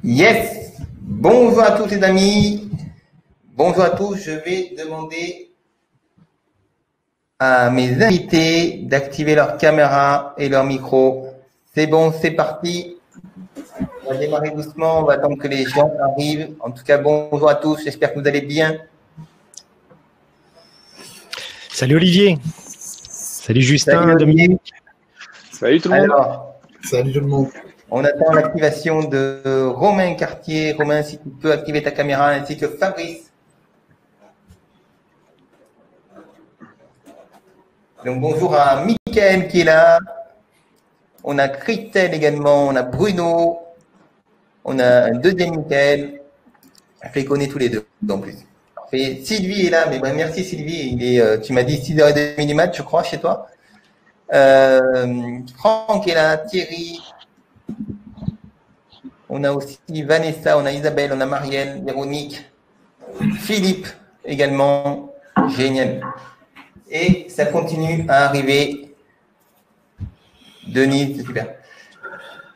Yes. Bonjour à tous les amis. Bonjour à tous. Je vais demander à mes invités d'activer leur caméra et leur micro. C'est bon, c'est parti. On va démarrer doucement. On va attendre que les gens arrivent. En tout cas, bonjour à tous. J'espère que vous allez bien. Salut Olivier. Salut Justin, Salut Dominique. Salut tout le monde. Alors, salut tout le monde. On attend l'activation de Romain Cartier. Romain, si tu peux activer ta caméra, ainsi que Fabrice. Donc bonjour à Mickaël qui est là. On a Christelle également. On a Bruno. On a un deuxième Mickaël. Je les connais tous les deux en plus. Parfait. Sylvie est là. Mais ben, merci Sylvie. Tu m'as dit 6h30 du match, je crois, chez toi. Franck est là. Thierry. On a aussi Vanessa, on a Isabelle, on a Marielle, Véronique, Philippe également. Génial. Et ça continue à arriver. Denis, c'est super.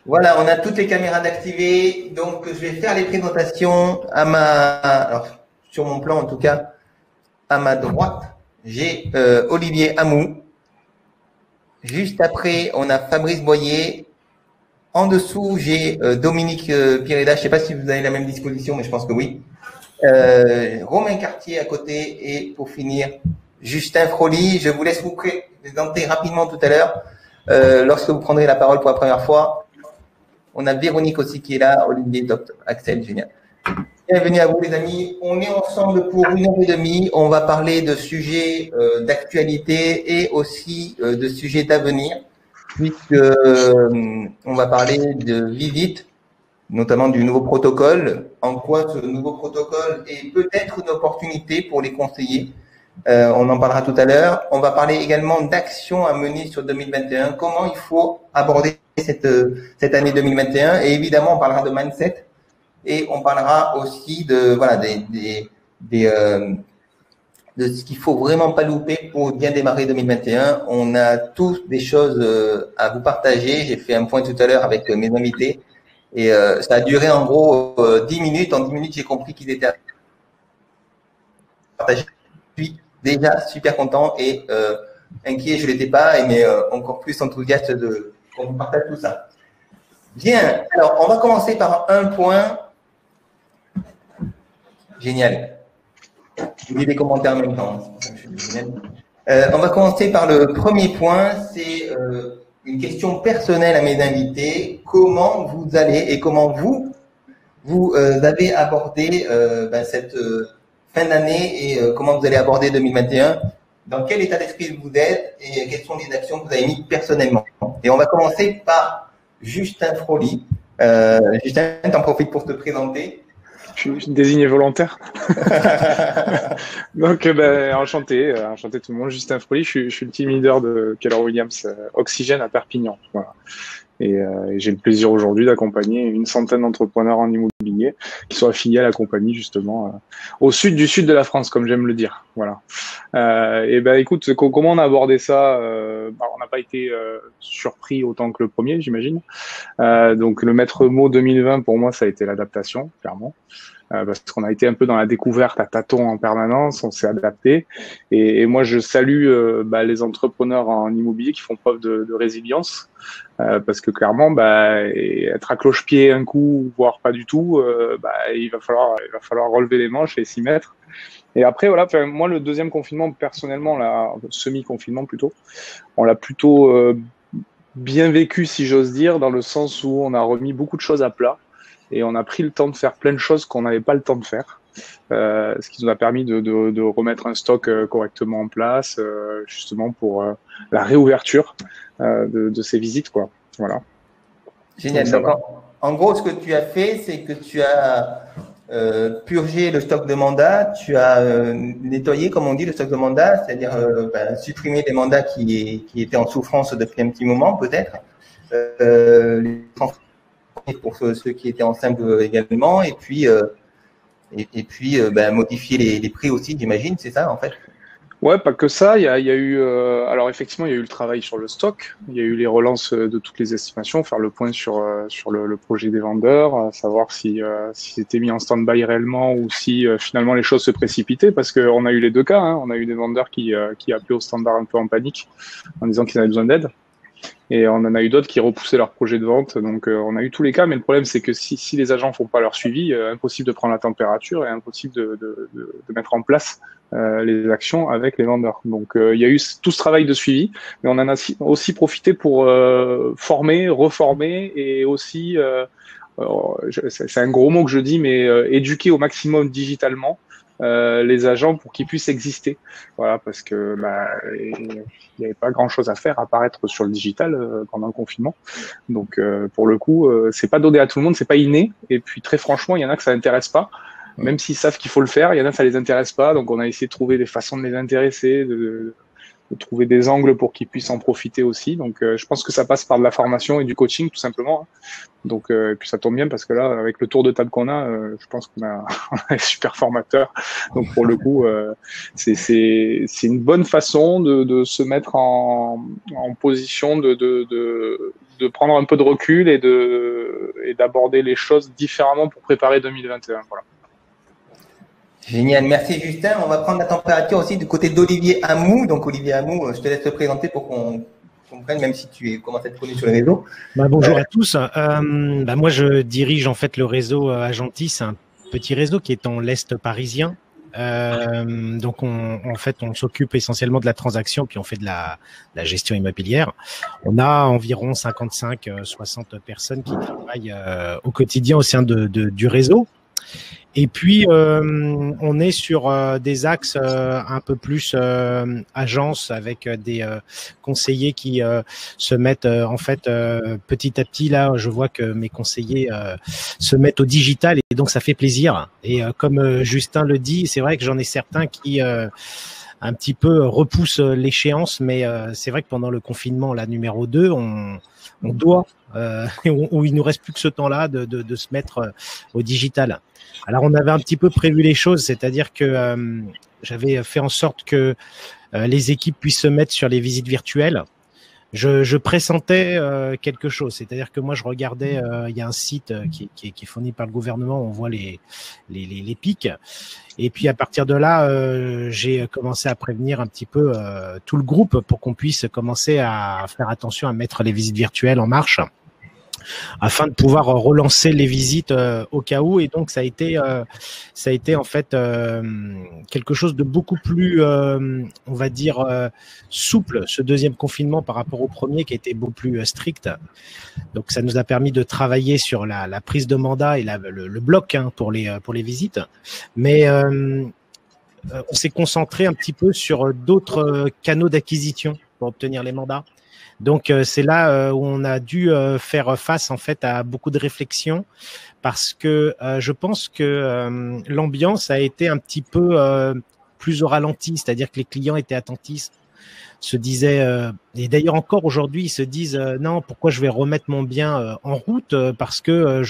Voilà, on a toutes les caméras d'activer. Donc, je vais faire les présentations alors, sur mon plan en tout cas. À ma droite, j'ai Olivier Amou. Juste après, on a Fabrice Boyer. En dessous, j'ai Dominique Pireda. Je ne sais pas si vous avez la même disposition, mais je pense que oui. Romain Cartier à côté. Et pour finir, Justin Froli. Je vous laisse vous présenter rapidement tout à l'heure. Lorsque vous prendrez la parole pour la première fois. On a Véronique aussi qui est là. Olivier, top, Axel, génial. Bienvenue à vous les amis. On est ensemble pour 1h30. On va parler de sujets d'actualité et aussi de sujets d'avenir. Puisque on va parler de visite, notamment du nouveau protocole, en quoi ce nouveau protocole est peut-être une opportunité pour les conseillers. On en parlera tout à l'heure. On va parler également d'actions à mener sur 2021, comment il faut aborder cette année 2021. Et évidemment, on parlera de mindset et on parlera aussi de de ce qu'il faut vraiment pas louper pour bien démarrer 2021. On a tous des choses à vous partager. J'ai fait un point tout à l'heure avec mes invités et ça a duré en gros 10 minutes. En 10 minutes, j'ai compris qu'ils étaient partagés. Je suis déjà super content et inquiet, je l'étais pas, mais encore plus enthousiaste qu'on vous partage tout ça. Bien, alors on va commencer par un point. Génial. Je lis les commentaires en même temps. On va commencer par le premier point. C'est une question personnelle à mes invités. Comment vous allez et comment vous avez abordé cette fin d'année et comment vous allez aborder 2021? Dans quel état d'esprit vous êtes et quelles sont les actions que vous avez mises personnellement? Et on va commencer par Justin Froli. Justin, t'en profites pour te présenter. Je suis désigné volontaire. Donc, enchanté tout le monde. Justin Froli, je suis le team leader de Keller Williams Oxygène à Perpignan. Voilà. Et j'ai le plaisir aujourd'hui d'accompagner une centaine d'entrepreneurs en immobilier qui sont affiliés à la compagnie justement au sud du sud de la France, comme j'aime le dire. Voilà. Écoute, comment on a abordé ça? On n'a pas été surpris autant que le premier, j'imagine. Donc le maître mot 2020 pour moi, ça a été l'adaptation, clairement. Parce qu'on a été un peu dans la découverte à tâtons en permanence, on s'est adapté. Et moi, je salue les entrepreneurs en immobilier qui font preuve de résilience, parce que clairement, être à cloche-pied un coup, voire pas du tout, il va falloir relever les manches et s'y mettre. Et après, voilà, moi, le deuxième confinement, personnellement, semi-confinement plutôt, on l'a plutôt bien vécu, si j'ose dire, dans le sens où on a remis beaucoup de choses à plat. Et on a pris le temps de faire plein de choses qu'on n'avait pas le temps de faire, ce qui nous a permis de remettre un stock correctement en place, justement pour la réouverture de ces visites, quoi. Voilà. Génial. Donc, en gros, ce que tu as fait, c'est que tu as purgé le stock de mandats, tu as nettoyé, comme on dit, le stock de mandats, c'est-à-dire supprimer les mandats qui étaient en souffrance depuis un petit moment, peut-être. Pour ceux qui étaient en simple également, et puis modifier les prix aussi, j'imagine, c'est ça en fait? Ouais, pas que ça. Il y a eu, alors effectivement, il y a eu le travail sur le stock. Il y a eu les relances de toutes les estimations, faire le point sur le projet des vendeurs, savoir si c'était mis en stand-by réellement ou si finalement les choses se précipitaient, parce qu'on a eu les deux cas. Hein. On a eu des vendeurs qui appelaient au standard un peu en panique, en disant qu'ils avaient besoin d'aide. Et on en a eu d'autres qui repoussaient leur projet de vente. Donc, on a eu tous les cas. Mais le problème, c'est que si les agents font pas leur suivi, impossible de prendre la température et impossible de mettre en place les actions avec les vendeurs. Donc, il y a eu tout ce travail de suivi. Mais on en a aussi profité pour former, reformer et aussi, c'est un gros mot que je dis, mais éduquer au maximum digitalement les agents pour qu'ils puissent exister. Voilà, parce que il n'y avait pas grand-chose à faire à part être sur le digital pendant le confinement. Donc, pour le coup, c'est pas donné à tout le monde, c'est pas inné. Et puis, très franchement, il y en a que ça n'intéresse pas. Même s'ils savent qu'il faut le faire, il y en a ça les intéresse pas. Donc, on a essayé de trouver des façons de les intéresser, de trouver des angles pour qu'ils puissent en profiter aussi. Donc, je pense que ça passe par de la formation et du coaching, tout simplement. Donc, et puis ça tombe bien parce que là, avec le tour de table qu'on a, je pense qu'on a un super formateur. Donc, pour le coup, c'est une bonne façon de se mettre en position de prendre un peu de recul et d'aborder les choses différemment pour préparer 2021. Voilà. Génial, merci Justin. On va prendre la température aussi du côté d'Olivier Hamou. Donc Olivier Hamou, je te laisse te présenter pour qu'on comprenne, même si tu commences à être connu sur les réseaux. Bonjour à tous. Moi, je dirige en fait le réseau Agentis, un petit réseau qui est en l'Est parisien. Donc on s'occupe essentiellement de la transaction, puis on fait de la gestion immobilière. On a environ 55-60 personnes qui travaillent au quotidien au sein du réseau. Et puis, on est sur des axes un peu plus agence avec des conseillers qui se mettent petit à petit. Là, je vois que mes conseillers se mettent au digital et donc ça fait plaisir. Et comme Justin le dit, c'est vrai que j'en ai certains qui un petit peu repoussent l'échéance, mais c'est vrai que pendant le confinement, la numéro 2, on doit, où il nous reste plus que ce temps-là de se mettre au digital. Alors, on avait un petit peu prévu les choses, c'est-à-dire que j'avais fait en sorte que les équipes puissent se mettre sur les visites virtuelles. Je pressentais quelque chose, c'est-à-dire que moi, je regardais, il y a un site qui est fourni par le gouvernement, on voit les pics. Et puis, à partir de là, j'ai commencé à prévenir un petit peu tout le groupe pour qu'on puisse commencer à faire attention à mettre les visites virtuelles en marche, afin de pouvoir relancer les visites au cas où. Et donc ça a été en fait quelque chose de beaucoup plus on va dire souple, ce deuxième confinement par rapport au premier qui était beaucoup plus strict. Donc ça nous a permis de travailler sur la prise de mandat et le bloc pour les visites, mais on s'est concentré un petit peu sur d'autres canaux d'acquisition pour obtenir les mandats. Donc c'est là où on a dû faire face en fait à beaucoup de réflexions, parce que je pense que l'ambiance a été un petit peu plus au ralenti, c'est-à-dire que les clients étaient attentifs, se disaient et d'ailleurs encore aujourd'hui ils se disent non, pourquoi je vais remettre mon bien en route parce que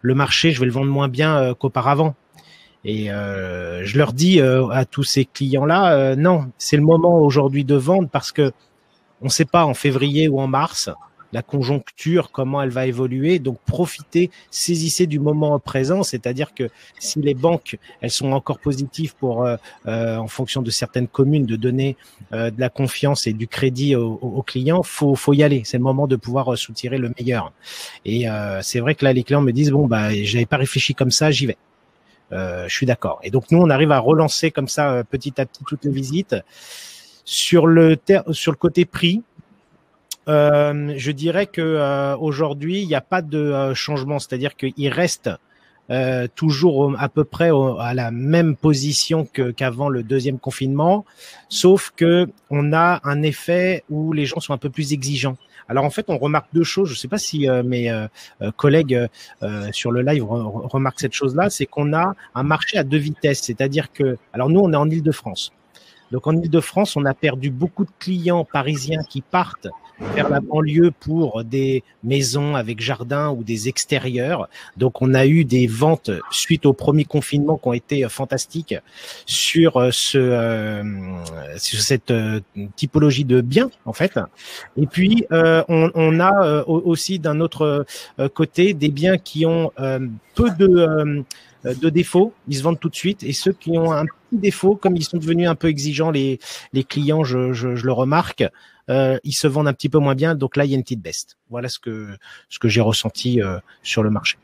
le marché je vais le vendre moins bien qu'auparavant. Et je leur dis à tous ces clients-là non, c'est le moment aujourd'hui de vendre, parce que on ne sait pas en février ou en mars la conjoncture, comment elle va évoluer. Donc, profitez, saisissez du moment présent. C'est-à-dire que si les banques, elles sont encore positives pour, en fonction de certaines communes, de donner de la confiance et du crédit aux clients, faut y aller. C'est le moment de pouvoir soutirer le meilleur. Et c'est vrai que là, les clients me disent j'avais pas réfléchi comme ça, j'y vais. Je suis d'accord. Et donc, nous, on arrive à relancer comme ça petit à petit toutes les visites. Sur le côté prix, je dirais que aujourd'hui il n'y a pas de changement, c'est-à-dire qu'il reste toujours à peu près à la même position qu'avant le deuxième confinement, sauf que on a un effet où les gens sont un peu plus exigeants. Alors en fait, on remarque deux choses. Je ne sais pas si mes collègues sur le live remarquent cette chose-là, c'est qu'on a un marché à deux vitesses, c'est-à-dire que, alors nous on est en Île-de-France. Donc en Île-de-France, on a perdu beaucoup de clients parisiens qui partent faire la banlieue pour des maisons avec jardin ou des extérieurs. Donc, on a eu des ventes suite au premier confinement qui ont été fantastiques sur sur cette typologie de biens, en fait. Et puis, on a aussi d'un autre côté des biens qui ont peu de défauts, ils se vendent tout de suite, et ceux qui ont un petit défaut, comme ils sont devenus un peu exigeants, les clients, je le remarque, ils se vendent un petit peu moins bien, donc là il y a une petite baisse. Voilà ce que j'ai ressenti sur le marché.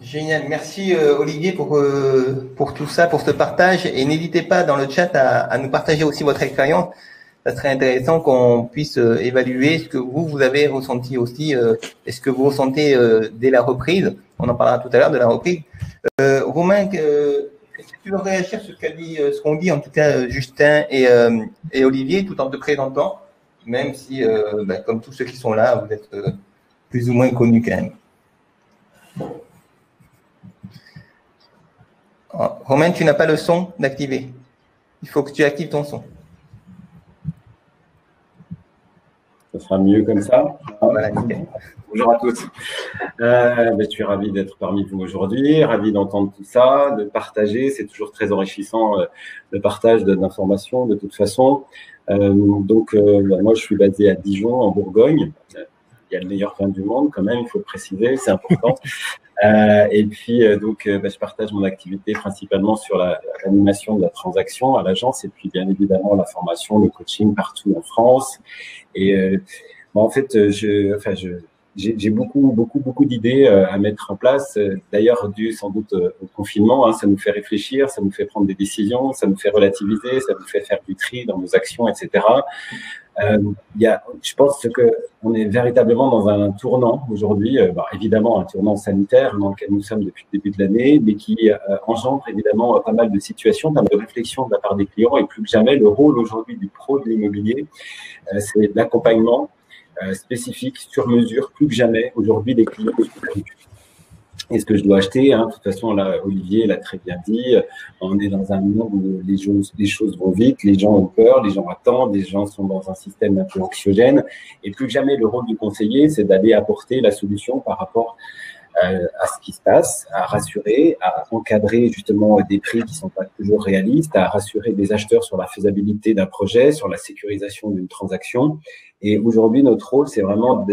Génial, merci Olivier pour tout ça, pour ce partage, et n'hésitez pas dans le chat à nous partager aussi votre expérience. Ça serait intéressant qu'on puisse évaluer ce que vous avez ressenti aussi, est-ce que vous ressentez dès la reprise. On en parlera tout à l'heure de la reprise. Romain, est-ce que tu veux réagir sur ce qu'ont dit en tout cas Justin et Olivier, tout en te présentant, même si, comme tous ceux qui sont là, vous êtes plus ou moins connus quand même. Oh, Romain, tu n'as pas le son d'activer. Il faut que tu actives ton son. Ça sera mieux comme ça. Voilà, nickel. Bonjour à tous. Je suis ravi d'être parmi vous aujourd'hui, ravi d'entendre tout ça, de partager. C'est toujours très enrichissant le partage d'informations de toute façon. Moi, je suis basé à Dijon, en Bourgogne. Il y a le meilleur vin du monde quand même, il faut le préciser, c'est important. Je partage mon activité principalement sur l'animation de la transaction à l'agence et puis bien évidemment la formation, le coaching partout en France. Et en fait, j'ai beaucoup d'idées à mettre en place. D'ailleurs, dû sans doute au confinement, ça nous fait réfléchir, ça nous fait prendre des décisions, ça nous fait relativiser, ça nous fait faire du tri dans nos actions, etc. Je pense qu'on est véritablement dans un tournant aujourd'hui, évidemment un tournant sanitaire dans lequel nous sommes depuis le début de l'année, mais qui engendre évidemment pas mal de situations, pas mal de réflexions de la part des clients, et plus que jamais, le rôle aujourd'hui du pro de l'immobilier, c'est l'accompagnement spécifique, sur mesure, plus que jamais. Aujourd'hui, les clients est-ce que je dois acheter, de toute façon, là, Olivier l'a très bien dit, on est dans un monde où les choses vont vite, les gens ont peur, les gens attendent, les gens sont dans un système un peu anxiogène, et plus que jamais, le rôle du conseiller, c'est d'aller apporter la solution par rapport à ce qui se passe, à rassurer, à encadrer justement des prix qui sont pas toujours réalistes, à rassurer des acheteurs sur la faisabilité d'un projet, sur la sécurisation d'une transaction. Et aujourd'hui, notre rôle, c'est vraiment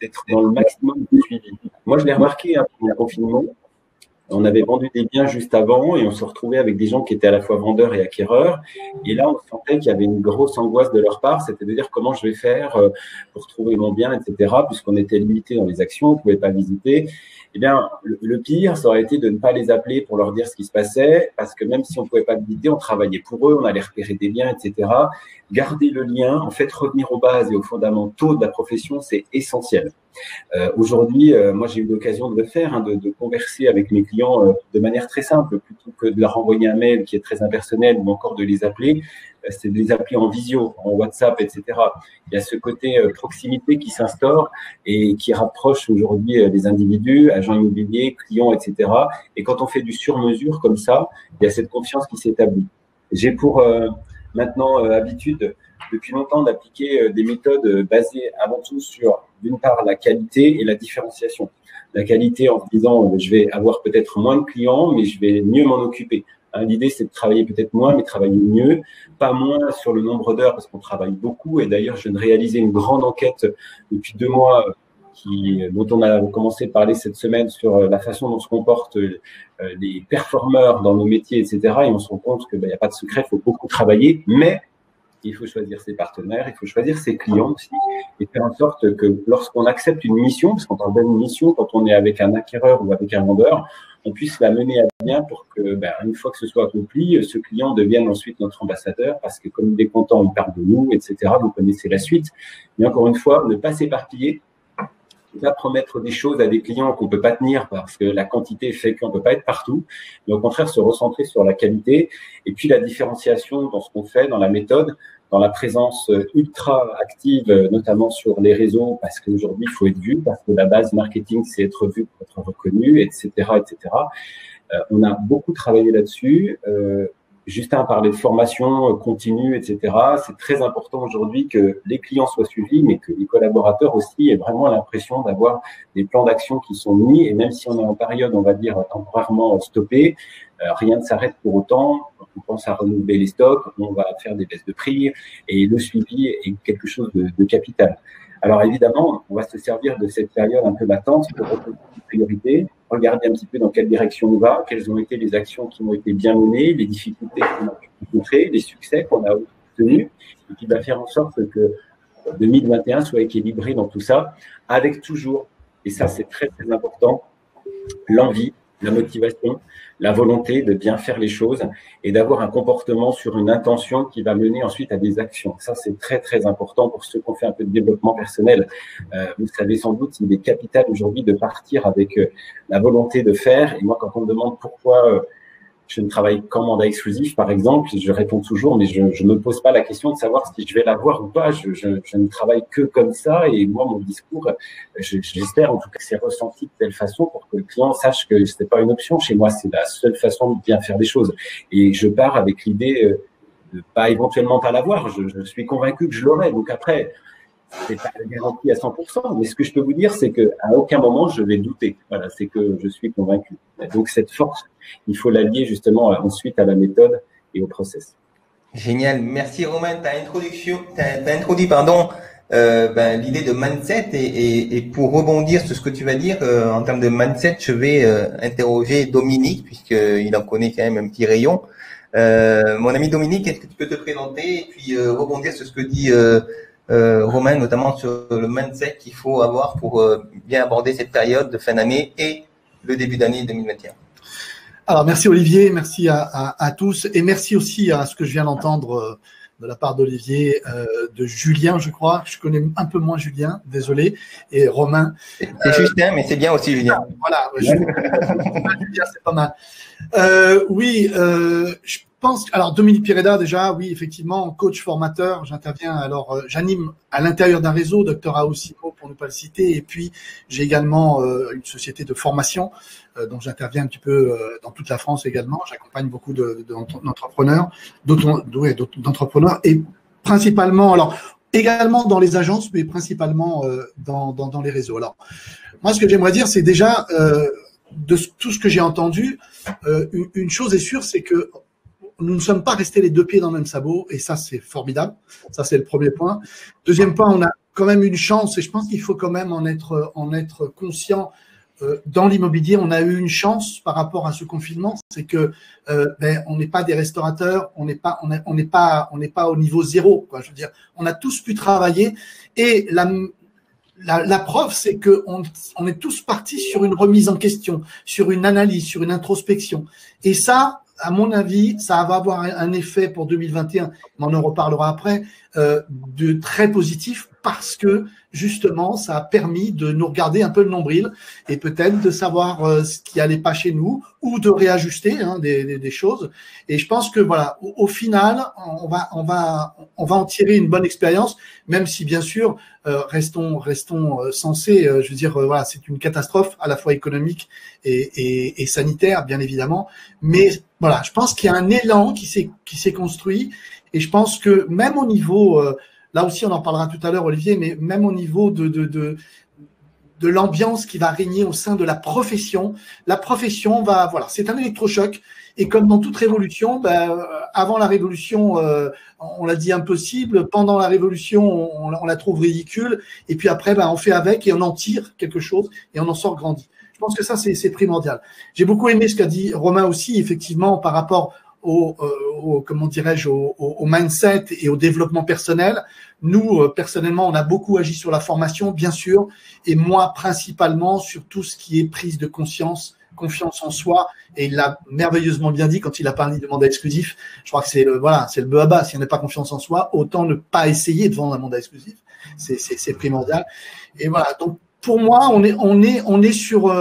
d'être dans le maximum de suivi. Moi, je l'ai remarqué pendant le confinement. On avait vendu des biens juste avant et on se retrouvait avec des gens qui étaient à la fois vendeurs et acquéreurs. Et là, on sentait qu'il y avait une grosse angoisse de leur part, c'était de dire comment je vais faire pour trouver mon bien, etc. Puisqu'on était limité dans les actions, on ne pouvait pas visiter. Eh bien, le pire, ça aurait été de ne pas les appeler pour leur dire ce qui se passait, parce que même si on ne pouvait pas visiter, on travaillait pour eux, on allait repérer des biens, etc. Garder le lien, en fait, revenir aux bases et aux fondamentaux de la profession, c'est essentiel. Aujourd'hui, moi, j'ai eu l'occasion de le faire, de converser avec mes clients de manière très simple, plutôt que de leur envoyer un mail qui est très impersonnel ou encore de les appeler. C'est de les appeler en visio, en WhatsApp, etc. Il y a ce côté proximité qui s'instaure et qui rapproche aujourd'hui les individus, agents immobiliers, clients, etc. Et quand on fait du sur-mesure comme ça, il y a cette confiance qui s'établit. J'ai pour maintenant habitude depuis longtemps d'appliquer des méthodes basées avant tout sur, d'une part, la qualité et la différenciation. La qualité en se disant, je vais avoir peut-être moins de clients, mais je vais mieux m'en occuper. L'idée, c'est de travailler peut-être moins, mais travailler mieux, pas moins sur le nombre d'heures, parce qu'on travaille beaucoup. Et d'ailleurs, je viens de réaliser une grande enquête depuis 2 mois dont on a commencé à parler cette semaine sur la façon dont se comportent les performeurs dans nos métiers, etc. Et on se rend compte qu'il n'y a pas de secret, il faut beaucoup travailler, mais il faut choisir ses partenaires, il faut choisir ses clients aussi, et faire en sorte que lorsqu'on accepte une mission, parce qu'on parle d'une mission, quand on est avec un acquéreur ou avec un vendeur, on puisse la mener à bien pour que, une fois que ce soit accompli, ce client devienne ensuite notre ambassadeur, parce que comme il est content, il parle de nous, etc. Vous connaissez la suite. Mais encore une fois, ne pas s'éparpiller, ne pas promettre des choses à des clients qu'on ne peut pas tenir parce que la quantité fait qu'on ne peut pas être partout, mais au contraire se recentrer sur la qualité et puis la différenciation dans ce qu'on fait, dans la méthode, dans la présence ultra active, notamment sur les réseaux, parce qu'aujourd'hui, il faut être vu, parce que la base marketing, c'est être vu pour être reconnu, etc., etc. On a beaucoup travaillé là-dessus. Justin parlait de formation continue, etc. C'est très important aujourd'hui que les clients soient suivis, mais que les collaborateurs aussi aient vraiment l'impression d'avoir des plans d'action qui sont mis. Et même si on est en période, on va dire, temporairement stoppée, rien ne s'arrête pour autant. On pense à renouveler les stocks, on va faire des baisses de prix et le suivi est quelque chose de capital. Alors évidemment, on va se servir de cette période un peu latente pour retenir les priorités, regarder un petit peu dans quelle direction on va, quelles ont été les actions qui ont été bien menées, les difficultés qu'on a pu rencontrer, les succès qu'on a obtenus, et qui va faire en sorte que 2021 soit équilibré dans tout ça, avec toujours, et ça c'est très très important, l'envie, la motivation, la volonté de bien faire les choses et d'avoir un comportement sur une intention qui va mener ensuite à des actions. Ça, c'est très, très important pour ceux qui ont fait un peu de développement personnel. Vous savez sans doute, il est capital aujourd'hui de partir avec la volonté de faire. Et moi, quand on me demande pourquoi je ne travaille qu'en mandat exclusif, par exemple, je réponds toujours, mais je ne me pose pas la question de savoir si je vais l'avoir ou pas. Je ne travaille que comme ça. Et moi, mon discours, j'espère en tout cas que c'est ressenti de telle façon pour que le client sache que ce n'est pas une option. Chez moi, c'est la seule façon de bien faire des choses. Et je pars avec l'idée de pas éventuellement pas l'avoir. Je suis convaincu que je l'aurai. Donc après, c'est pas garanti à 100%, mais ce que je peux vous dire, c'est que à aucun moment je vais douter. Voilà, c'est que je suis convaincu. Donc cette force, il faut l'allier justement ensuite à la méthode et au process. Génial, merci Romain. T'as introduit l'idée de mindset et pour rebondir sur ce que tu vas dire en termes de mindset, je vais interroger Dominique puisqu'il en connaît quand même un petit rayon. Mon ami Dominique, est-ce que tu peux te présenter et puis rebondir sur ce que dit Romain, notamment sur le mindset qu'il faut avoir pour bien aborder cette période de fin d'année et le début d'année 2021. Alors, merci Olivier, merci à tous et merci aussi à ce que je viens d'entendre de la part d'Olivier, de Julien, je crois. Je connais un peu moins Julien, désolé, et Romain. C'est Justin, mais c'est bien aussi Julien. Voilà, Julien, c'est pas mal. Je pense. Alors Dominique Pireda, déjà, oui, effectivement, coach formateur. J'interviens. Alors, j'anime à l'intérieur d'un réseau, Dr Aosimo pour ne pas le citer, et puis j'ai également une société de formation dont j'interviens un petit peu dans toute la France également. J'accompagne beaucoup d'entrepreneurs, d'entrepreneurs et principalement, alors également dans les agences, mais principalement dans les réseaux. Alors, moi, ce que j'aimerais dire, c'est déjà de tout ce que j'ai entendu, une chose est sûre, c'est que nous ne sommes pas restés les deux pieds dans le même sabot, et ça, c'est formidable. Ça, c'est le premier point. Deuxième point, on a quand même une chance, et je pense qu'il faut quand même en être conscient. Dans l'immobilier, on a eu une chance par rapport à ce confinement, c'est que on n'est pas des restaurateurs, on n'est pas au niveau zéro, quoi. Je veux dire, on a tous pu travailler, et la preuve, c'est que on est tous partis sur une remise en question, sur une analyse, sur une introspection, et ça, à mon avis, ça va avoir un effet pour 2021, mais on en reparlera après, de très positif, parce que justement, ça a permis de nous regarder un peu le nombril et peut-être de savoir ce qui allait pas chez nous ou de réajuster des choses. Et je pense que voilà, au final, on va en tirer une bonne expérience, même si bien sûr, restons sensés. Je veux dire, voilà, c'est une catastrophe à la fois économique et sanitaire, bien évidemment. Mais voilà, je pense qu'il y a un élan qui s'est construit, et je pense que même au niveau là aussi, on en parlera tout à l'heure, Olivier, mais même au niveau de l'ambiance qui va régner au sein de la profession va, voilà, c'est un électrochoc. Et comme dans toute révolution, avant la révolution, on l'a dit impossible. Pendant la révolution, on la trouve ridicule. Et puis après, on fait avec et on en tire quelque chose et on en sort grandi. Je pense que ça, c'est primordial. J'ai beaucoup aimé ce qu'a dit Romain aussi, effectivement, par rapport comment dirais-je, au mindset et au développement personnel. Nous, personnellement, on a beaucoup agi sur la formation, bien sûr, et moi, principalement, sur tout ce qui est prise de conscience, confiance en soi, et il l'a merveilleusement bien dit quand il a parlé de mandat exclusif. Je crois que c'est le b.a.-ba. Si on n'a pas confiance en soi, autant ne pas essayer de vendre un mandat exclusif. C'est primordial. Et voilà. Donc, pour moi, on est sur,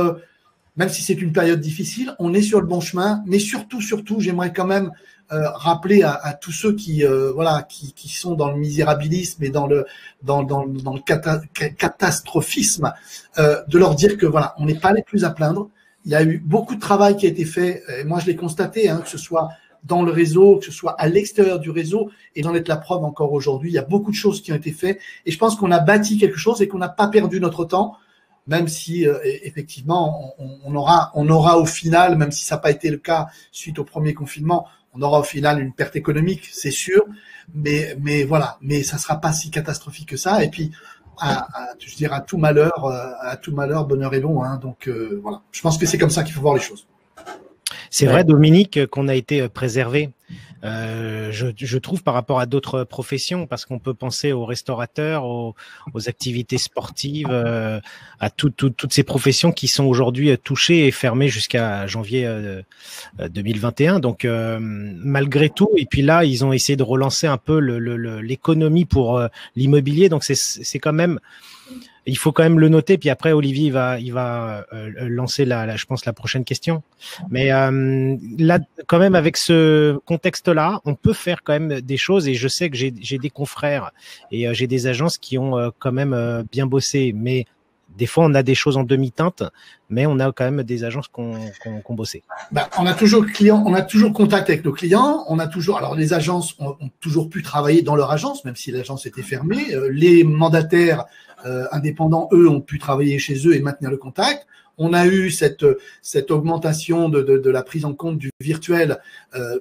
même si c'est une période difficile, on est sur le bon chemin, mais surtout, j'aimerais quand même rappeler à tous ceux qui sont dans le misérabilisme et dans le catastrophisme, de leur dire que voilà, on n'est pas les plus à plaindre. Il y a eu beaucoup de travail qui a été fait, et moi je l'ai constaté, que ce soit dans le réseau, que ce soit à l'extérieur du réseau, et d'en être la preuve encore aujourd'hui. Il y a beaucoup de choses qui ont été faites, et je pense qu'on a bâti quelque chose et qu'on n'a pas perdu notre temps, même si effectivement on aura au final, même si ça n'a pas été le cas suite au premier confinement, on aura au final une perte économique, c'est sûr, mais voilà, mais ça sera pas si catastrophique que ça. Et puis je dirais à tout malheur, bonheur est long, hein, donc voilà. Je pense que c'est comme ça qu'il faut voir les choses. C'est vrai, Dominique, qu'on a été préservé. Je trouve par rapport à d'autres professions, parce qu'on peut penser aux restaurateurs, aux activités sportives, à toutes ces professions qui sont aujourd'hui touchées et fermées jusqu'à janvier 2021. Donc malgré tout, et puis là, ils ont essayé de relancer un peu l'économie pour l'immobilier. Donc c'est quand même. Il faut quand même le noter, puis après Olivier il va lancer je pense la prochaine question. Mais là, quand même, avec ce contexte-là, on peut faire quand même des choses, et je sais que j'ai des confrères et j'ai des agences qui ont quand même bien bossé. Mais des fois, on a des choses en demi-teinte, mais on a quand même des agences qui ont bossé. On a toujours contact avec nos clients. Alors les agences ont toujours pu travailler dans leur agence, même si l'agence était fermée. Les mandataires indépendants, eux, ont pu travailler chez eux et maintenir le contact. On a eu cette augmentation de la prise en compte du virtuel,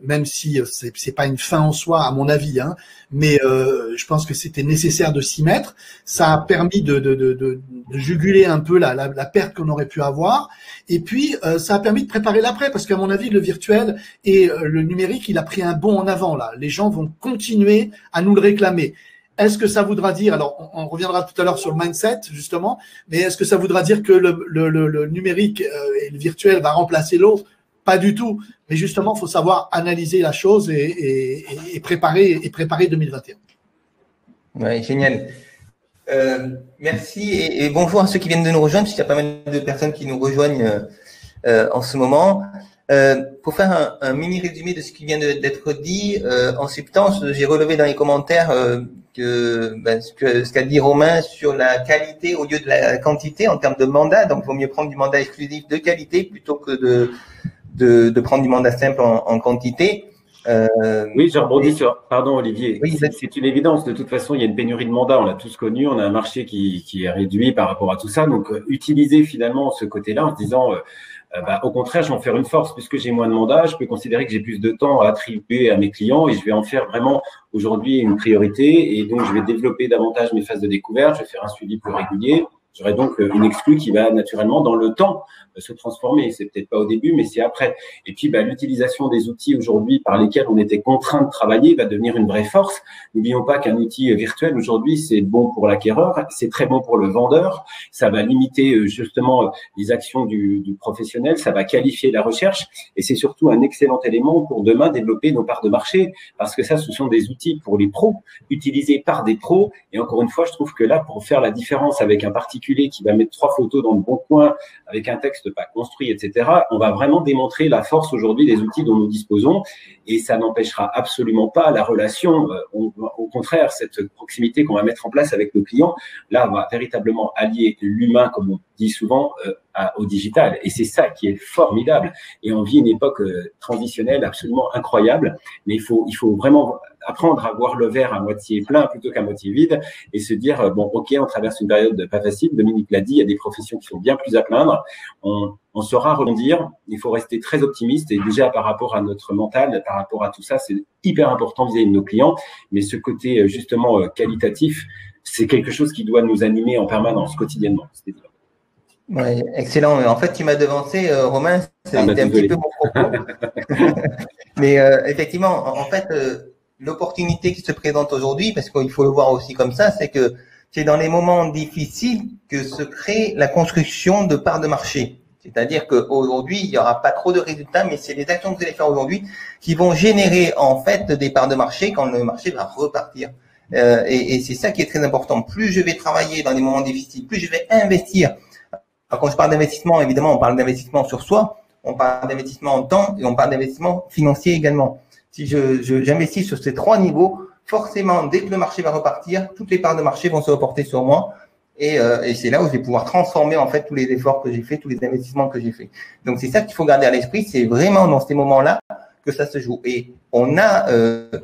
même si c'est pas une fin en soi, à mon avis, hein, mais je pense que c'était nécessaire de s'y mettre. Ça a permis de juguler un peu la perte qu'on aurait pu avoir, et puis ça a permis de préparer l'après, parce qu'à mon avis, le virtuel et le numérique, il a pris un bond en avant là. Les gens vont continuer à nous le réclamer. Est-ce que ça voudra dire, alors on reviendra tout à l'heure sur le mindset justement, mais est-ce que ça voudra dire que le numérique et le virtuel va remplacer l'autre? Pas du tout. Mais justement, il faut savoir analyser la chose et préparer 2021. Ouais, génial. Merci et bonjour à ceux qui viennent de nous rejoindre, puisqu'il y a pas mal de personnes qui nous rejoignent en ce moment. Pour faire un mini résumé de ce qui vient d'être dit, en substance, j'ai relevé dans les commentaires ce qu'a dit Romain sur la qualité au lieu de la quantité en termes de mandat. Donc, il vaut mieux prendre du mandat exclusif de qualité plutôt que de prendre du mandat simple en quantité. Oui, je rebondis sur. Pardon, Olivier. Oui, c'est une évidence. De toute façon, il y a une pénurie de mandats. On l'a tous connu. On a un marché qui est réduit par rapport à tout ça. Donc, utiliser finalement ce côté-là en se disant, au contraire, je vais en faire une force. Puisque j'ai moins de mandats, je peux considérer que j'ai plus de temps à attribuer à mes clients et je vais en faire vraiment aujourd'hui une priorité. Et donc, je vais développer davantage mes phases de découverte. Je vais faire un suivi plus régulier. J'aurai donc une exclue qui va naturellement dans le temps se transformer. C'est peut-être pas au début, mais c'est après. Et puis, l'utilisation des outils aujourd'hui par lesquels on était contraint de travailler va devenir une vraie force. N'oublions pas qu'un outil virtuel aujourd'hui, c'est bon pour l'acquéreur, c'est très bon pour le vendeur. Ça va limiter justement les actions du professionnel, ça va qualifier la recherche et c'est surtout un excellent élément pour demain développer nos parts de marché parce que ça, ce sont des outils pour les pros, utilisés par des pros. Et encore une fois, je trouve que là, pour faire la différence avec un particulier qui va mettre 3 photos dans le bon coin avec un texte pas construit, etc., on va vraiment démontrer la force aujourd'hui des outils dont nous disposons et ça n'empêchera absolument pas la relation. Au contraire, cette proximité qu'on va mettre en place avec nos clients, là, on va véritablement allier l'humain, comme on dit souvent, au digital. Et c'est ça qui est formidable. Et on vit une époque transitionnelle absolument incroyable, mais il faut vraiment apprendre à voir le verre à moitié plein plutôt qu'à moitié vide et se dire, ok, on traverse une période pas facile. Dominique l'a dit, il y a des professions qui sont bien plus à plaindre. On saura rebondir. Il faut rester très optimiste et déjà par rapport à notre mental, par rapport à tout ça, c'est hyper important vis-à-vis de nos clients. Mais ce côté justement qualitatif, c'est quelque chose qui doit nous animer en permanence, quotidiennement. Ouais, excellent. En fait, tu m'as devancé, Romain. C'était un petit peu mon propos. Mais effectivement, en fait, l'opportunité qui se présente aujourd'hui, parce qu'il faut le voir aussi comme ça, c'est que c'est dans les moments difficiles que se crée la construction de parts de marché. C'est-à-dire qu'aujourd'hui, il n'y aura pas trop de résultats, mais c'est les actions que vous allez faire aujourd'hui qui vont générer en fait des parts de marché quand le marché va repartir. Et c'est ça qui est très important. Plus je vais travailler dans les moments difficiles, plus je vais investir. Alors, quand je parle d'investissement, évidemment, on parle d'investissement sur soi, on parle d'investissement en temps et on parle d'investissement financier également. Si j'investis sur ces 3 niveaux, forcément, dès que le marché va repartir, toutes les parts de marché vont se reporter sur moi. Et c'est là où je vais pouvoir transformer en fait tous les efforts que j'ai faits, tous les investissements que j'ai faits. Donc c'est ça qu'il faut garder à l'esprit. C'est vraiment dans ces moments-là que ça se joue. Et on a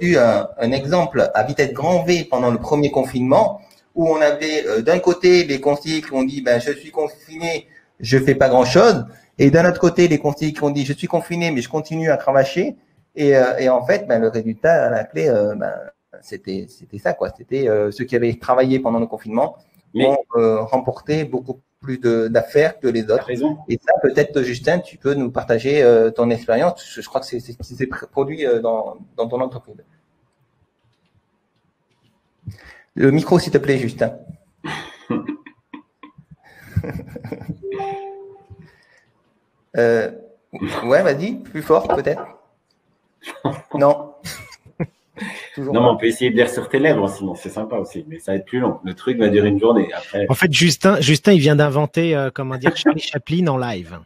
eu un exemple à vitesse grand V pendant le premier confinement, où on avait d'un côté les conseillers qui ont dit je suis confiné, je fais pas grand chose, et d'un autre côté les conseillers qui ont dit je suis confiné mais je continue à cravacher. Et en fait, le résultat à la clé, c'était ça quoi. C'était ceux qui avaient travaillé pendant le confinement ont remporté beaucoup plus d'affaires que les autres. Et ça, peut-être, Justin, tu peux nous partager ton expérience. Je crois que c'est ce qui s'est produit dans ton entreprise. Le micro, s'il te plaît, Justin. Ouais, vas-y, plus fort, peut-être. Non. Non, mais on peut essayer de lire sur tes lèvres, sinon c'est sympa aussi, mais ça va être plus long. Le truc va durer une journée. Après. En fait, Justin, il vient d'inventer, Charlie Chaplin en live.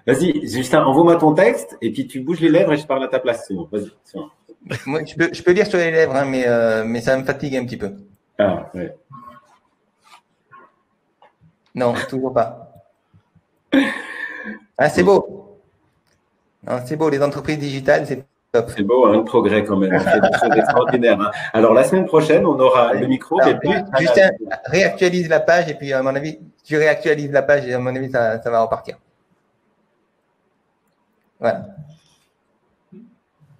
Vas-y, Justin, envoie-moi ton texte et puis tu bouges les lèvres et je parle à ta place. Sinon, vas-y. Moi, je peux lire sur les lèvres, hein, mais ça me fatigue un petit peu. Ah, ouais. Non, toujours pas. Ah, c'est beau. Non, c'est beau, les entreprises digitales, c'est top. C'est beau, le progrès quand même. On fait des choses extraordinaires. Hein. Alors, la semaine prochaine, on aura le micro. Alors, Justin, réactualise la page et puis, à mon avis, tu réactualises la page et à mon avis, ça va repartir. Voilà.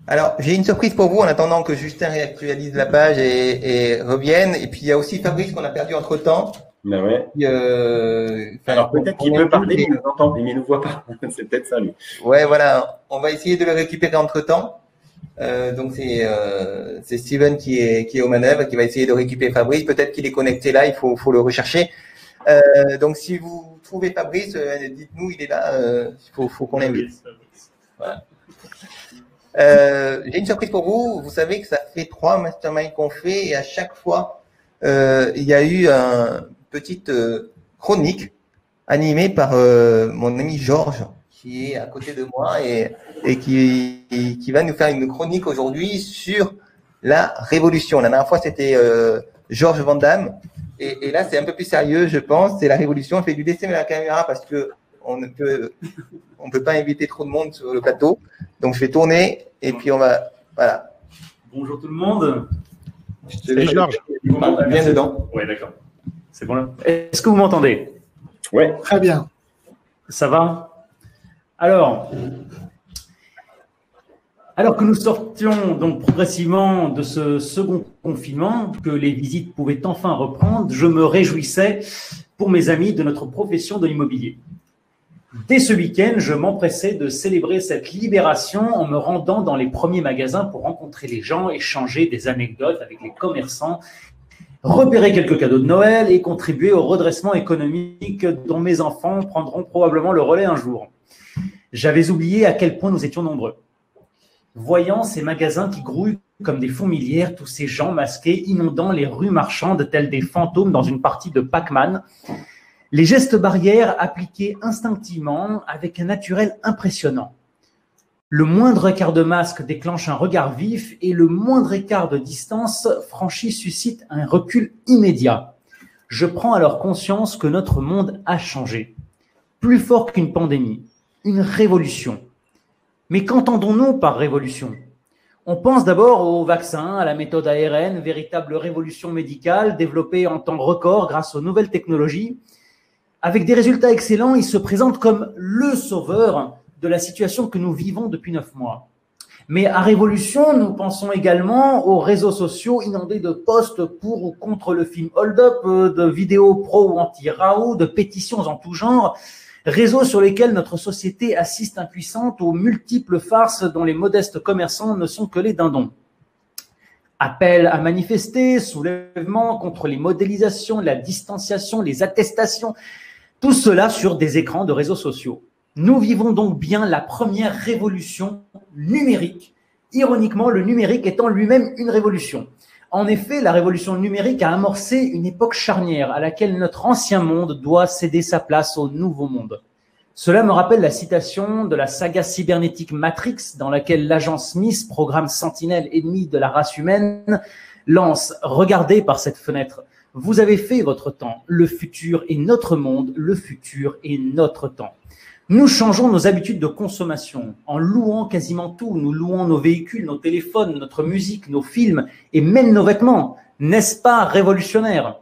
Alors, j'ai une surprise pour vous en attendant que Justin réactualise la page et revienne. Et puis, il y a aussi Fabrice qu'on a perdu entre-temps. Ben ouais. Alors, peut-être qu'il peut parler, mais il nous entend, mais il ne nous voit pas. C'est peut-être ça, lui. Ouais, voilà. On va essayer de le récupérer entre-temps. Donc, c'est Steven qui est aux manœuvres, qui va essayer de récupérer Fabrice. Peut-être qu'il est connecté là, il faut le rechercher. Donc, si vous trouvez Fabrice, dites-nous, il est là. Il faut qu'on l'invite. Voilà. J'ai une surprise pour vous. Vous savez que ça fait 3 masterminds qu'on fait et à chaque fois, il y a eu une petite chronique animée par mon ami Georges qui est à côté de moi et qui va nous faire une chronique aujourd'hui sur la révolution. La dernière fois, c'était Georges Van Damme et là, c'est un peu plus sérieux, je pense. C'est la révolution. Je vais lui laisser la caméra parce que on peut pas inviter trop de monde sur le plateau. Donc, je vais tourner et puis on va, voilà. Bonjour tout le monde. Salut Georges. Bien dedans. Oui, d'accord. C'est bon là. Est-ce que vous m'entendez? Oui. Très bien. Ça va? Alors que nous sortions donc progressivement de ce second confinement, que les visites pouvaient enfin reprendre, je me réjouissais pour mes amis de notre profession de l'immobilier. Dès ce week-end, je m'empressais de célébrer cette libération en me rendant dans les premiers magasins pour rencontrer les gens, échanger des anecdotes avec les commerçants, repérer quelques cadeaux de Noël et contribuer au redressement économique dont mes enfants prendront probablement le relais un jour. J'avais oublié à quel point nous étions nombreux. Voyant ces magasins qui grouillent comme des fourmilières, tous ces gens masqués inondant les rues marchandes tels des fantômes dans une partie de Pac-Man, les gestes barrières appliqués instinctivement avec un naturel impressionnant. Le moindre écart de masque déclenche un regard vif et le moindre écart de distance franchi suscite un recul immédiat. Je prends alors conscience que notre monde a changé. Plus fort qu'une pandémie, une révolution. Mais qu'entendons-nous par révolution ? On pense d'abord au vaccin, à la méthode ARN, véritable révolution médicale développée en temps record grâce aux nouvelles technologies. Avec des résultats excellents, il se présente comme le sauveur de la situation que nous vivons depuis 9 mois. Mais à révolution, nous pensons également aux réseaux sociaux inondés de posts pour ou contre le film Hold Up, de vidéos pro ou anti-Raoult, de pétitions en tout genre, réseaux sur lesquels notre société assiste impuissante aux multiples farces dont les modestes commerçants ne sont que les dindons. Appel à manifester, soulèvement contre les modélisations, la distanciation, les attestations, tout cela sur des écrans de réseaux sociaux. Nous vivons donc bien la première révolution numérique. Ironiquement, le numérique étant lui-même une révolution. En effet, la révolution numérique a amorcé une époque charnière à laquelle notre ancien monde doit céder sa place au nouveau monde. Cela me rappelle la citation de la saga cybernétique Matrix, dans laquelle l'agent Smith, programme sentinelle ennemi de la race humaine, lance « Regardez par cette fenêtre. Vous avez fait votre temps. Le futur est notre monde. Le futur est notre temps. » Nous changeons nos habitudes de consommation en louant quasiment tout. Nous louons nos véhicules, nos téléphones, notre musique, nos films et même nos vêtements. N'est-ce pas révolutionnaire?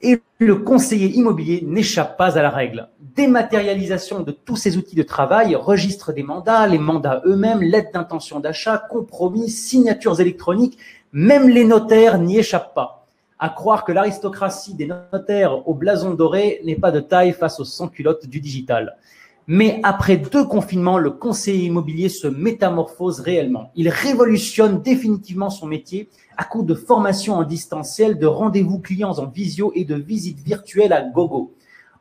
Et le conseiller immobilier n'échappe pas à la règle. Dématérialisation de tous ces outils de travail, registre des mandats, les mandats eux-mêmes, lettres d'intention d'achat, compromis, signatures électroniques, même les notaires n'y échappent pas. À croire que l'aristocratie des notaires au blason doré n'est pas de taille face aux sans-culottes du digital. Mais après 2 confinements, le conseiller immobilier se métamorphose réellement. Il révolutionne définitivement son métier à coup de formation en distanciel, de rendez-vous clients en visio et de visites virtuelles à gogo.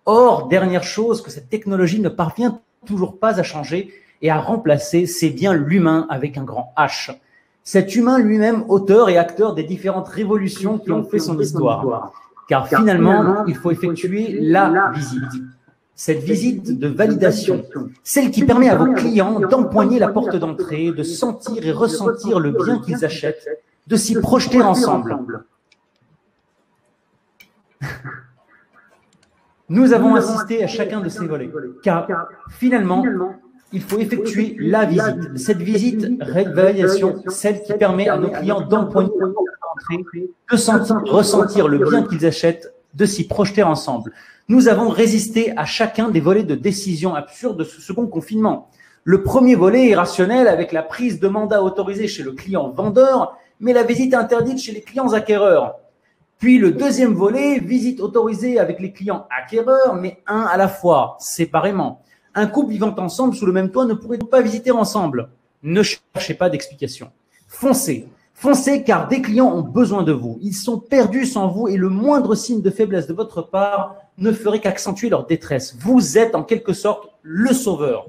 Or, dernière chose que cette technologie ne parvient toujours pas à changer et à remplacer, c'est bien l'humain avec un grand H. Cet humain lui-même, auteur et acteur des différentes révolutions qui ont fait son histoire. Car finalement, il faut effectuer la visite. Cette visite de validation, celle qui permet à vos clients d'empoigner la porte d'entrée, de sentir et ressentir le bien qu'ils achètent, de s'y projeter ensemble. Nous avons assisté à chacun de ces volets, car finalement, il faut effectuer la visite. Cette visite, validation, celle qui permet à nos clients d'empoigner la porte d'entrée, de sentir, ressentir le bien qu'ils achètent, de s'y projeter ensemble. Nous avons résisté à chacun des volets de décision absurdes de ce second confinement. Le premier volet est rationnel avec la prise de mandat autorisée chez le client vendeur, mais la visite interdite chez les clients acquéreurs. Puis le deuxième volet, visite autorisée avec les clients acquéreurs, mais un à la fois, séparément. Un couple vivant ensemble sous le même toit ne pourrait pas visiter ensemble. Ne cherchez pas d'explication. Foncez. Foncez car des clients ont besoin de vous. Ils sont perdus sans vous et le moindre signe de faiblesse de votre part ne ferait qu'accentuer leur détresse. Vous êtes en quelque sorte le sauveur.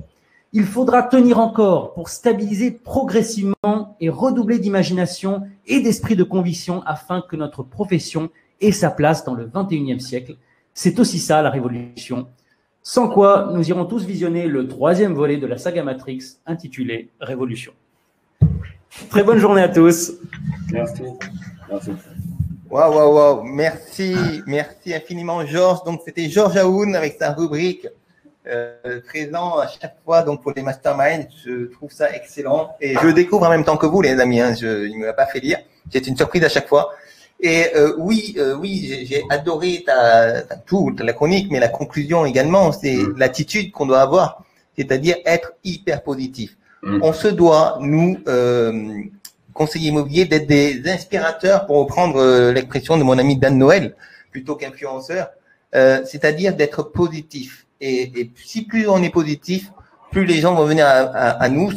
Il faudra tenir encore pour stabiliser progressivement et redoubler d'imagination et d'esprit de conviction afin que notre profession ait sa place dans le 21e siècle. C'est aussi ça la révolution. Sans quoi, nous irons tous visionner le 3e volet de la saga Matrix intitulé Révolution. Très bonne journée à tous. Merci. Merci. Waouh. Merci infiniment, Georges. Donc, c'était Georges Aoun avec sa rubrique présent à chaque fois donc pour les masterminds. Je trouve ça excellent et je le découvre en même temps que vous, les amis. Il ne me l'a pas fait lire. C'est une surprise à chaque fois. Et oui, j'ai adoré toute la chronique, mais la conclusion également, c'est l'attitude qu'on doit avoir, c'est-à-dire être hyper positif. On se doit, nous, conseillers immobiliers, d'être des inspirateurs, pour reprendre l'expression de mon ami Dan Noël, plutôt qu'influenceur, c'est-à-dire d'être positif. Et si plus on est positif, plus les gens vont venir à nous.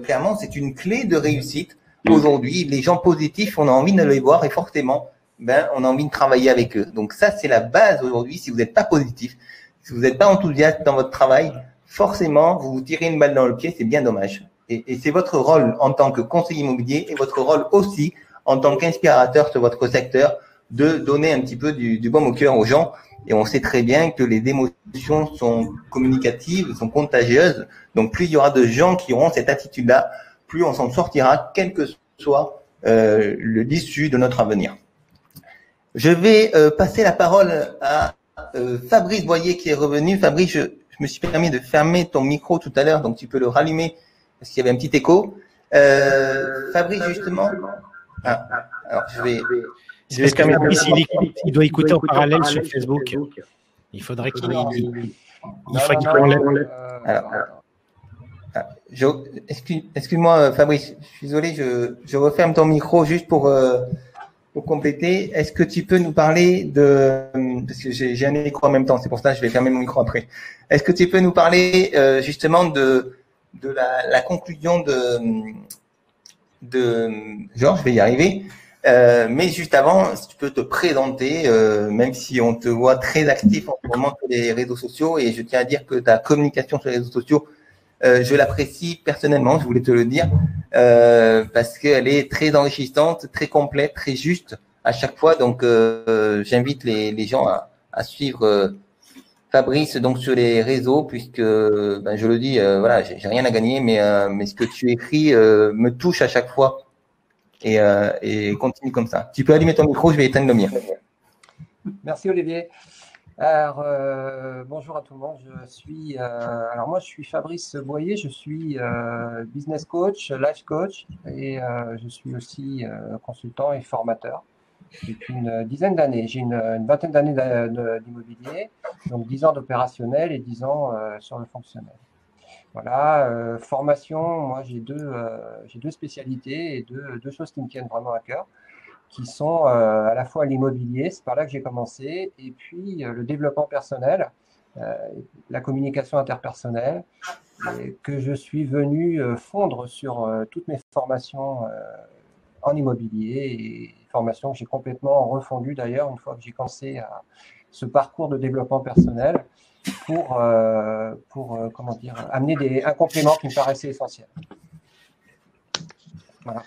Clairement, c'est une clé de réussite. Aujourd'hui, les gens positifs, on a envie de les voir et forcément, on a envie de travailler avec eux. Donc ça, c'est la base aujourd'hui. Si vous n'êtes pas positif, si vous n'êtes pas enthousiaste dans votre travail, forcément, vous vous tirez une balle dans le pied, c'est bien dommage. Et c'est votre rôle en tant que conseiller immobilier et votre rôle aussi en tant qu'inspirateur sur votre secteur de donner un petit peu du baume au cœur aux gens. Et on sait très bien que les émotions sont communicatives, sont contagieuses. Donc plus il y aura de gens qui auront cette attitude-là, plus on s'en sortira, quel que soit l'issue de notre avenir. Je vais passer la parole à Fabrice Boyer qui est revenu. Fabrice, je me suis permis de fermer ton micro tout à l'heure, donc tu peux le rallumer parce qu'il y avait un petit écho. Fabrice, justement. Alors je vais fermer. Il doit écouter en parallèle sur Facebook. Il faudrait qu'il enlève. Excuse-moi, Fabrice. Je suis désolé, je referme ton micro juste pour compléter. Est-ce que tu peux nous parler parce que j'ai un écho en même temps, c'est pour ça que je vais fermer mon micro après. Est-ce que tu peux nous parler justement de la conclusion de Georges, je vais y arriver. Mais juste avant, si tu peux te présenter, même si on te voit très actif en ce moment sur les réseaux sociaux, et je tiens à dire que ta communication sur les réseaux sociaux, je l'apprécie personnellement, je voulais te le dire, parce qu'elle est très enrichissante, très complète, très juste à chaque fois. Donc, j'invite les gens à suivre Fabrice donc sur les réseaux, puisque je le dis, voilà, j'ai rien à gagner, mais ce que tu écris me touche à chaque fois. Et continue comme ça. Tu peux allumer ton micro, je vais éteindre le mien. Merci Olivier. Alors, bonjour à tout le monde. Alors moi, je suis Fabrice Boyer. Je suis business coach, life coach, et je suis aussi consultant et formateur depuis une dizaine d'années. J'ai une vingtaine d'années d'immobilier, donc 10 ans d'opérationnel et 10 ans sur le fonctionnel. Voilà, formation. Moi, j'ai deux spécialités et deux choses qui me tiennent vraiment à cœur, qui sont à la fois l'immobilier, c'est par là que j'ai commencé, et puis le développement personnel, la communication interpersonnelle, que je suis venu fondre sur toutes mes formations en immobilier, et formations que j'ai complètement refondues d'ailleurs une fois que j'ai commencé à ce parcours de développement personnel pour comment dire, amener un complément qui me paraissait essentiel. Voilà.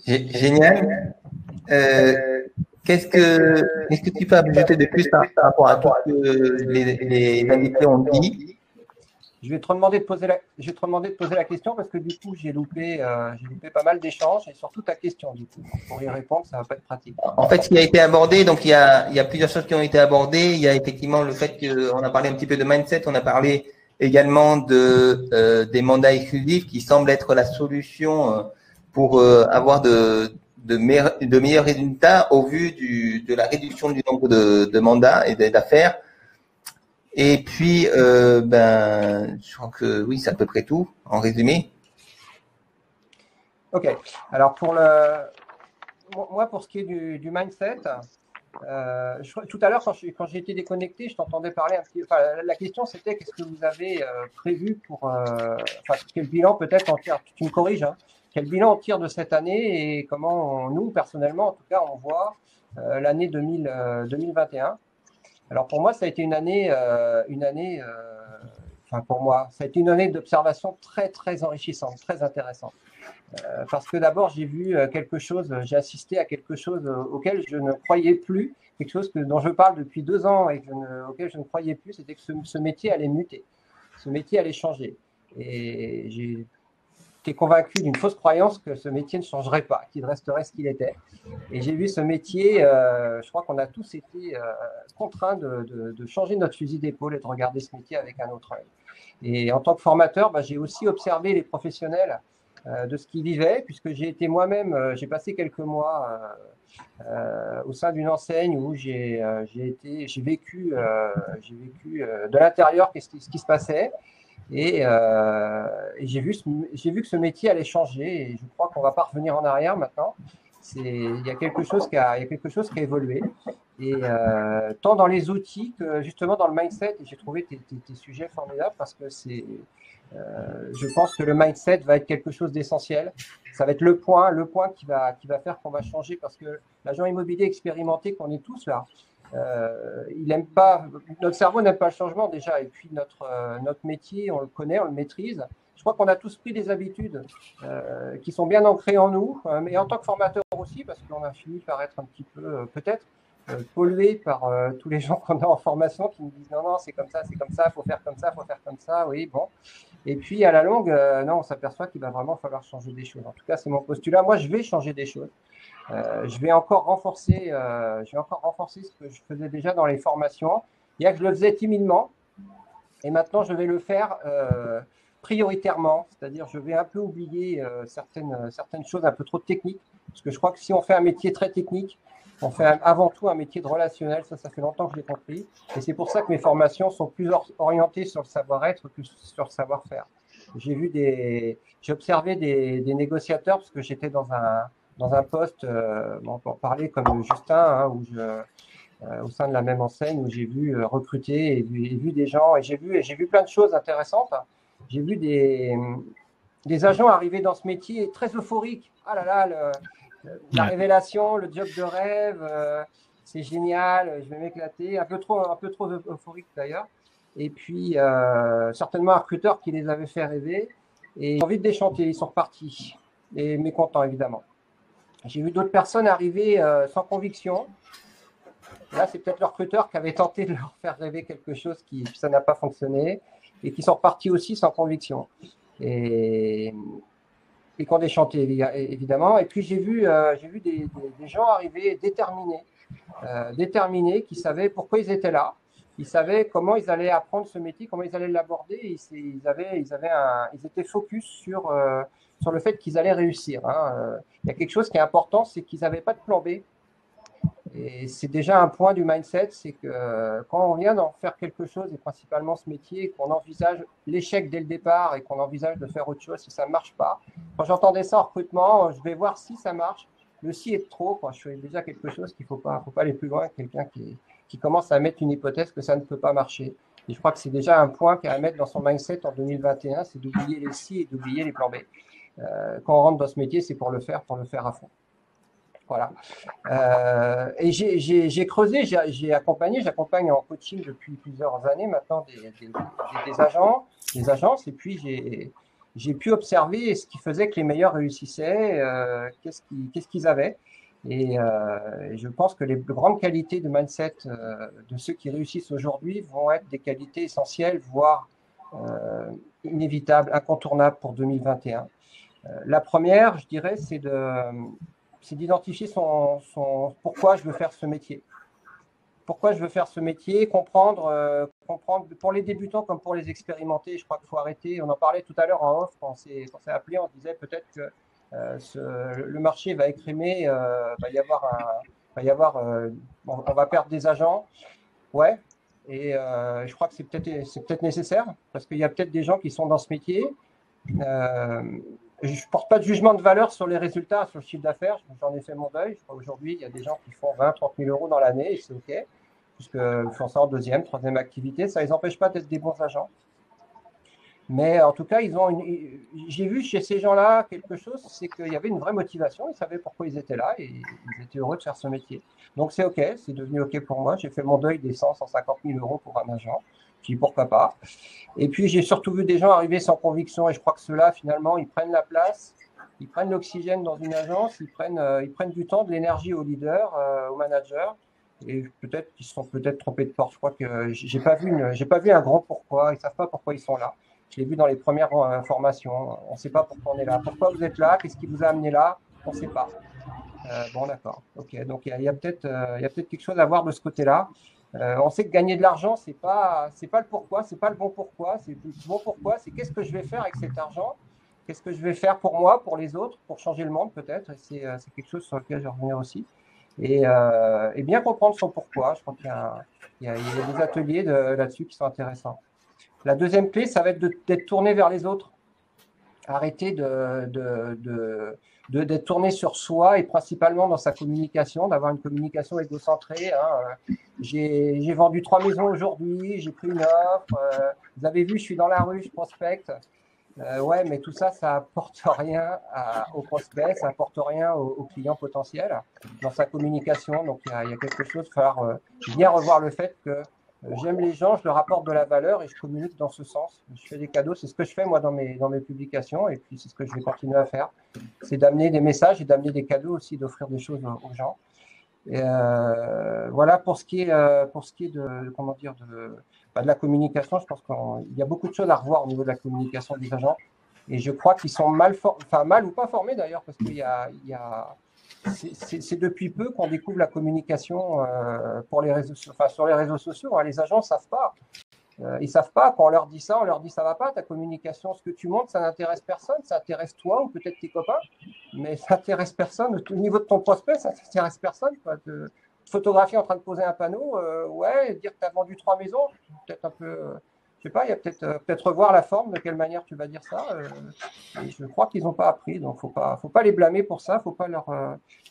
Génial. Qu'est-ce que tu peux ajouter de plus par rapport à tout ce que les invités ont dit? Je vais te demander de poser la question parce que du coup, j'ai loupé pas mal d'échanges et surtout ta question. Du coup, pour y répondre, ça va pas être pratique. En fait, ce qui a été abordé, donc il y a plusieurs choses qui ont été abordées. Il y a effectivement le fait qu'on a parlé un petit peu de mindset, on a parlé également des mandats exclusifs qui semblent être la solution pour avoir de meilleurs résultats au vu de la réduction du nombre de mandats et d'affaires. Et puis, je crois que oui, c'est à peu près tout, en résumé. Ok. Alors, moi, pour ce qui est du mindset, tout à l'heure, quand j'ai été déconnecté, je t'entendais parler un petit. Enfin, la question, c'était qu'est-ce que vous avez prévu pour. Quel bilan peut-être en tire. Tu me corriges, hein, quel bilan on tire de cette année et comment nous, personnellement, en tout cas, on voit l'année 2021. Alors pour moi, ça a été une année, pour moi, ça a été une année d'observation très, très enrichissante, très intéressante. Parce que d'abord, j'ai assisté à quelque chose auquel je ne croyais plus, quelque chose dont je parle depuis 2 ans et auquel je ne croyais plus, c'était que ce métier allait muter, ce métier allait changer. Et j'ai été convaincu d'une fausse croyance que ce métier ne changerait pas, qu'il resterait ce qu'il était. Et j'ai vu ce métier, je crois qu'on a tous été contraints de changer notre fusil d'épaule et de regarder ce métier avec un autre œil. Et en tant que formateur, j'ai aussi observé les professionnels de ce qu'ils vivaient, puisque j'ai été moi-même, j'ai passé quelques mois au sein d'une enseigne où j'ai vécu de l'intérieur ce qui se passait. Et j'ai vu que ce métier allait changer et je crois qu'on ne va pas revenir en arrière maintenant. Il y a quelque chose qui a évolué. Et tant dans les outils que justement dans le mindset, et j'ai trouvé tes sujets formidables parce que je pense que le mindset va être quelque chose d'essentiel. Ça va être le point qui va faire qu'on va changer parce que l'agent immobilier expérimenté qu'on est tous là, il aime pas, notre cerveau n'aime pas le changement déjà, et puis notre métier, on le connaît, on le maîtrise. Je crois qu'on a tous pris des habitudes qui sont bien ancrées en nous, mais en tant que formateur aussi, parce qu'on a fini par être un petit peu, peut-être, pollué par tous les gens qu'on a en formation qui nous disent non, c'est comme ça, il faut faire comme ça, oui, bon. Et puis à la longue, non, on s'aperçoit qu'il va vraiment falloir changer des choses. En tout cas, c'est mon postulat. Moi, je vais changer des choses. Je vais encore renforcer ce que je faisais déjà dans les formations. Il y a que je le faisais timidement et maintenant je vais le faire prioritairement, c'est-à-dire je vais un peu oublier certaines choses un peu trop techniques parce que je crois que si on fait un métier très technique, on fait avant tout un métier de relationnel, ça fait longtemps que je l'ai compris et c'est pour ça que mes formations sont plus orientées sur le savoir-être que sur le savoir-faire. J'ai observé des négociateurs parce que j'étais dans un poste, pour parler comme Justin, hein, au sein de la même enseigne où j'ai vu recruter et vu des gens et j'ai vu plein de choses intéressantes. J'ai vu des agents arriver dans ce métier très euphoriques. Ah là là, la révélation, le job de rêve, c'est génial, je vais m'éclater. Un peu trop euphorique d'ailleurs. Et puis certainement un recruteur qui les avait fait rêver et ils ont envie de déchanter, ils sont repartis et mécontents évidemment. J'ai vu d'autres personnes arriver sans conviction. Là, c'est peut-être le recruteur qui avait tenté de leur faire rêver quelque chose ça n'a pas fonctionné et qui sont repartis aussi sans conviction. Et qui ont déchanté, évidemment. Et puis, j'ai vu des gens arriver déterminés, déterminés, qui savaient pourquoi ils étaient là. Ils savaient comment ils allaient apprendre ce métier, comment ils allaient l'aborder. Ils étaient focus sur le fait qu'ils allaient réussir. Il y a quelque chose qui est important, c'est qu'ils n'avaient pas de plan B. Et c'est déjà un point du mindset, c'est que quand on vient d'en faire quelque chose, et principalement ce métier, et qu'on envisage l'échec dès le départ et qu'on envisage de faire autre chose si ça ne marche pas. Quand j'entendais ça en recrutement, je vais voir si ça marche. Le si est trop, quand je fais déjà quelque chose qu'il ne faut pas aller plus loin que quelqu'un qui commence à mettre une hypothèse que ça ne peut pas marcher. Et je crois que c'est déjà un point qu'il y a à mettre dans son mindset en 2021, c'est d'oublier les si et d'oublier les plans B. Quand on rentre dans ce métier, c'est pour le faire à fond. Voilà. Et j'ai creusé, j'accompagne en coaching depuis plusieurs années maintenant des agences, et puis j'ai pu observer ce qui faisait que les meilleurs réussissaient, qu'est-ce qu'ils avaient. Et je pense que les grandes qualités de mindset de ceux qui réussissent aujourd'hui vont être des qualités essentielles, voire inévitables, incontournables pour 2021. La première, je dirais, c'est d'identifier son pourquoi je veux faire ce métier. Pourquoi je veux faire ce métier, comprendre pour les débutants comme pour les expérimentés. Je crois qu'il faut arrêter. On en parlait tout à l'heure en off quand on s'est appelé, on se disait peut-être que le marché va écrémer, on va perdre des agents. Ouais. Et je crois que c'est peut-être nécessaire parce qu'il y a peut-être des gens qui sont dans ce métier. Je ne porte pas de jugement de valeur sur les résultats, sur le chiffre d'affaires. J'en ai fait mon deuil. Je crois qu'aujourd'hui, il y a des gens qui font 20 000, 30 000 euros dans l'année et c'est OK. Puisqu'ils font ça en deuxième, troisième activité. Ça ne les empêche pas d'être des bons agents. Mais en tout cas, j'ai vu chez ces gens-là quelque chose, c'est qu'il y avait une vraie motivation. Ils savaient pourquoi ils étaient là et ils étaient heureux de faire ce métier. Donc c'est OK, c'est devenu OK pour moi. J'ai fait mon deuil des 100, 150 000 euros pour un agent. Puis pourquoi pas. Et puis j'ai surtout vu des gens arriver sans conviction et je crois que ceux-là, finalement, ils prennent la place, ils prennent l'oxygène dans une agence, ils prennent du temps, de l'énergie aux leaders, aux managers. Et peut-être qu'ils se sont trompés de porte. Je crois que j'ai pas vu un grand pourquoi. Ils savent pas pourquoi ils sont là. Je l'ai vu dans les premières formations. On ne sait pas pourquoi on est là. Pourquoi vous êtes là? Qu'est-ce qui vous a amené là? On ne sait pas. Bon, d'accord. Ok. Donc il y a peut-être quelque chose à voir de ce côté-là. On sait que gagner de l'argent, c'est pas le pourquoi, c'est pas le bon pourquoi. C'est le bon pourquoi, c'est qu'est-ce que je vais faire avec cet argent? Qu'est-ce que je vais faire pour moi, pour les autres, pour changer le monde peut-être? Et c'est quelque chose sur lequel je vais revenir aussi. Et bien comprendre son pourquoi. Je crois qu'il y a des ateliers là-dessus qui sont intéressants. La deuxième clé, ça va être d'être tourné vers les autres. Arrêter d'être tourné sur soi et principalement dans sa communication, d'avoir une communication égocentrée. J'ai vendu 3 maisons aujourd'hui, j'ai pris une offre. Vous avez vu, je suis dans la rue, je prospecte. Ouais, mais tout ça, ça apporte rien aux prospects, ça apporte rien aux clients potentiels dans sa communication. Donc, il y a quelque chose, il va falloir bien revoir le fait que j'aime les gens, je leur apporte de la valeur et je communique dans ce sens. Je fais des cadeaux, c'est ce que je fais moi dans mes publications et puis c'est ce que je vais continuer à faire. C'est d'amener des messages et d'amener des cadeaux aussi, d'offrir des choses aux gens. Et voilà pour ce qui est de la communication. Je pense qu'il y a beaucoup de choses à revoir au niveau de la communication des agents et je crois qu'ils sont mal ou pas formés d'ailleurs parce qu'il y a c'est depuis peu qu'on découvre la communication sur les réseaux sociaux. Les agents ne savent pas. Ils savent pas. Quand on leur dit ça va pas. Ta communication, ce que tu montres, ça n'intéresse personne. Ça intéresse toi ou peut-être tes copains, mais ça n'intéresse personne. Au niveau de ton prospect, ça n'intéresse personne. De photographier en train de poser un panneau, dire que tu as vendu 3 maisons, peut-être un peu. Je sais pas, il y a peut-être revoir la forme, de quelle manière tu vas dire ça. Je crois qu'ils n'ont pas appris, donc faut pas les blâmer pour ça,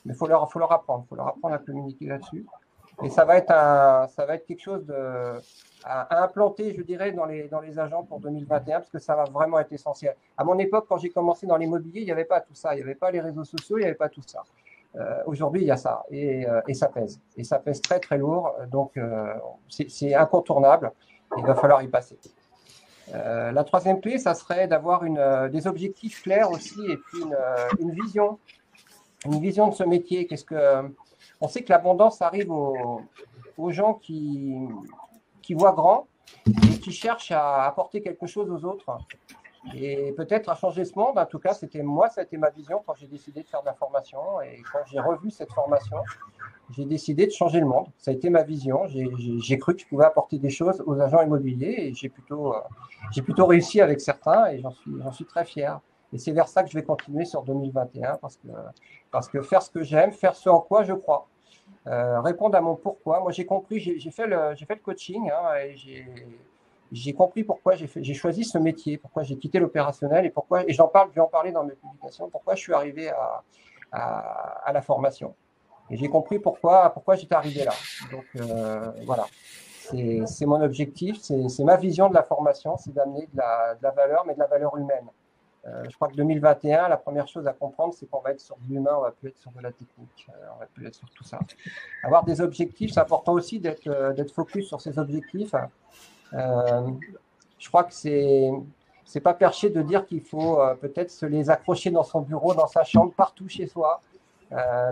mais faut leur apprendre, à communiquer là-dessus. Et ça va être quelque chose à implanter, je dirais, dans les agents pour 2021, parce que ça va vraiment être essentiel. À mon époque, quand j'ai commencé dans l'immobilier, il n'y avait pas tout ça, il n'y avait pas les réseaux sociaux, il n'y avait pas tout ça. Aujourd'hui, il y a ça, et ça pèse, très très lourd, donc c'est incontournable. Il va falloir y passer. La troisième clé, ça serait d'avoir des objectifs clairs aussi et puis une vision de ce métier. On sait que l'abondance arrive aux gens qui voient grand et qui cherchent à apporter quelque chose aux autres. et peut-être à changer ce monde. En tout cas, ça a été ma vision quand j'ai décidé de faire de la formation. Et quand j'ai revu cette formation, j'ai décidé de changer le monde. Ça a été ma vision. J'ai cru que je pouvais apporter des choses aux agents immobiliers et j'ai plutôt réussi avec certains et j'en suis très fier. Et c'est vers ça que je vais continuer sur 2021 parce que faire ce que j'aime, faire ce en quoi je crois, répondre à mon pourquoi. Moi, j'ai compris, j'ai fait le coaching et j'ai compris pourquoi j'ai choisi ce métier, pourquoi j'ai quitté l'opérationnel et je vais en parler dans mes publications, pourquoi je suis arrivé à la formation. Et j'ai compris pourquoi j'étais arrivé là. Donc, voilà. C'est mon objectif, c'est ma vision de la formation, c'est d'amener de la valeur, mais de la valeur humaine. Je crois que 2021, la première chose à comprendre, c'est qu'on va être sur de l'humain, on va plus être sur de la technique, on va plus être sur tout ça. Avoir des objectifs, c'est important aussi d'être focus sur ces objectifs. Je crois que c'est pas perché de dire qu'il faut peut-être se les accrocher dans son bureau, dans sa chambre, partout chez soi,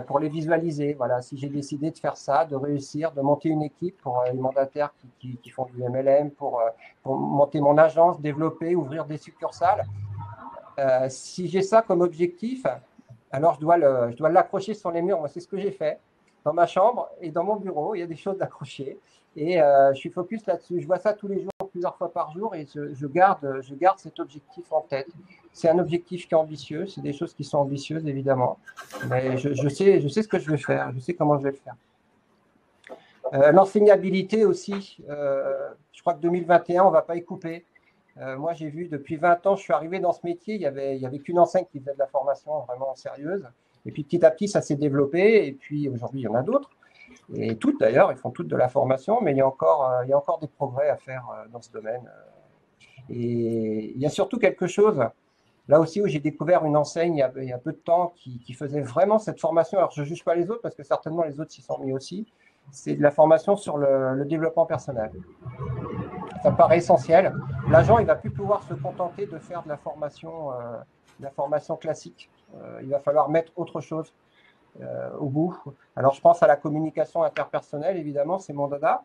pour les visualiser. Voilà, si j'ai décidé de faire ça, de réussir, de monter une équipe pour les mandataires qui font du MLM, pour monter mon agence, développer, ouvrir des succursales. Si j'ai ça comme objectif, alors je dois l'accrocher sur les murs. Moi, c'est ce que j'ai fait dans ma chambre et dans mon bureau. Il y a des choses d'accrocher et je suis focus là-dessus. Je vois ça tous les jours, plusieurs fois par jour et je garde cet objectif en tête. C'est un objectif qui est ambitieux. C'est des choses qui sont ambitieuses, évidemment. Mais je sais ce que je vais faire. Je sais comment je vais le faire. L'enseignabilité aussi. Je crois que 2021, on ne va pas y couper. Moi, j'ai vu depuis 20 ans, je suis arrivé dans ce métier, il y avait qu'une enseigne qui faisait de la formation vraiment sérieuse. Et puis petit à petit, ça s'est développé. Et puis aujourd'hui, il y en a d'autres. Et toutes d'ailleurs, ils font toutes de la formation, mais il y a encore des progrès à faire dans ce domaine. Et il y a surtout quelque chose, là aussi, où j'ai découvert une enseigne il y a peu de temps qui faisait vraiment cette formation. Alors, je ne juge pas les autres parce que certainement les autres s'y sont mis aussi. C'est de la formation sur le développement personnel. Ça me paraît essentiel. L'agent, il ne va plus pouvoir se contenter de faire de la formation classique. Il va falloir mettre autre chose au bout. Alors, je pense à la communication interpersonnelle, évidemment, c'est mon dada.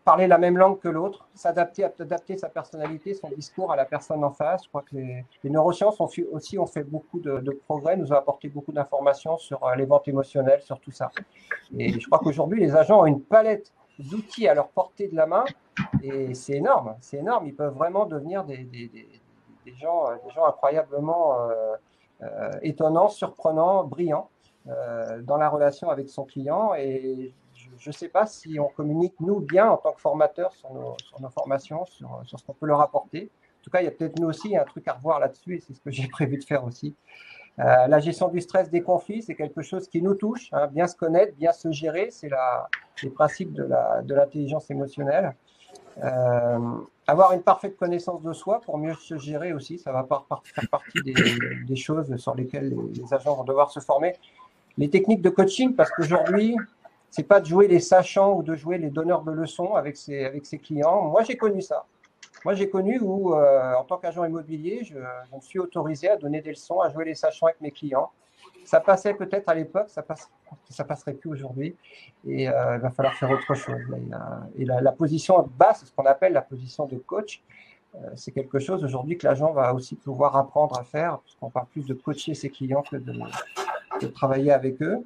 Parler la même langue que l'autre, adapter sa personnalité, son discours à la personne en face. Je crois que les neurosciences ont fait beaucoup de progrès, nous ont apporté beaucoup d'informations sur les ventes émotionnelles, sur tout ça. Et je crois qu'aujourd'hui, les agents ont une palette d'outils à leur portée de la main et c'est énorme, Ils peuvent vraiment devenir des gens incroyablement étonnants, surprenants, brillants dans la relation avec son client. Et je ne sais pas si on communique, nous, bien en tant que formateurs sur nos formations, sur ce qu'on peut leur apporter. En tout cas, il y a peut-être nous aussi un truc à revoir là-dessus et c'est ce que j'ai prévu de faire aussi. La gestion du stress, des conflits, c'est quelque chose qui nous touche. Bien se connaître, bien se gérer, c'est les principes de l'intelligence émotionnelle. Avoir une parfaite connaissance de soi pour mieux se gérer aussi, ça va faire partie des choses sur lesquelles les agents vont devoir se former. Les techniques de coaching, parce qu'aujourd'hui, c'est pas de jouer les sachants ou de jouer les donneurs de leçons avec ses clients. Moi, j'ai connu ça. Moi, j'ai connu où, en tant qu'agent immobilier, je me suis autorisé à donner des leçons, à jouer les sachants avec mes clients. Ça passait peut-être à l'époque, ça passerait plus aujourd'hui. Et il va falloir faire autre chose. Et la position basse, ce qu'on appelle la position de coach, c'est quelque chose aujourd'hui que l'agent va aussi pouvoir apprendre à faire, puisqu'on parle plus de coacher ses clients que de travailler avec eux.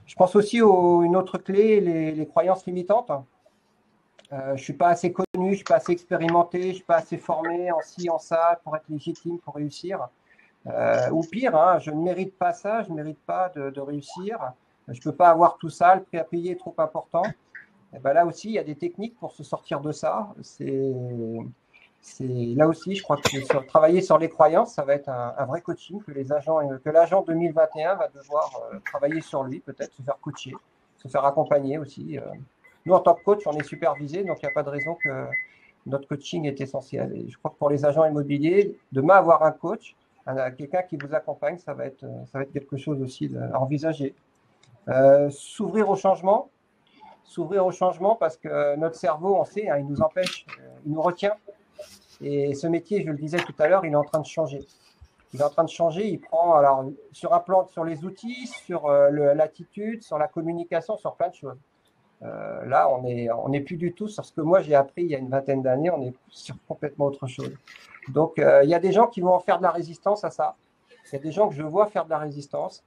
Je pense aussi une autre clé, les croyances limitantes. Je ne suis pas assez connu, je ne suis pas assez expérimenté, je ne suis pas assez formé en ci, en ça pour être légitime, pour réussir. Ou pire, je ne mérite pas ça, je ne mérite pas de réussir. Je ne peux pas avoir tout ça, le prix à payer est trop important. Et ben là aussi, il y a des techniques pour se sortir de ça. Là aussi, je crois que travailler sur les croyances, ça va être un vrai coaching que l'agent 2021 va devoir travailler sur lui, peut-être se faire coacher, se faire accompagner aussi. Nous, en tant que coach, on est supervisé, donc il n'y a pas de raison que notre coaching est essentiel. Et je crois que pour les agents immobiliers, demain, avoir un coach, quelqu'un qui vous accompagne, ça va être quelque chose aussi à envisager. S'ouvrir au changement parce que notre cerveau, on sait, il nous empêche, il nous retient. Et ce métier, je le disais tout à l'heure, il est en train de changer. Il prend alors sur un plan, sur les outils, sur l'attitude, sur la communication, sur plein de choses. Là, on n'est plus du tout sur ce que moi j'ai appris il y a une vingtaine d'années, on est sur complètement autre chose. Donc, il y a des gens qui vont en faire de la résistance à ça. Il y a des gens que je vois faire de la résistance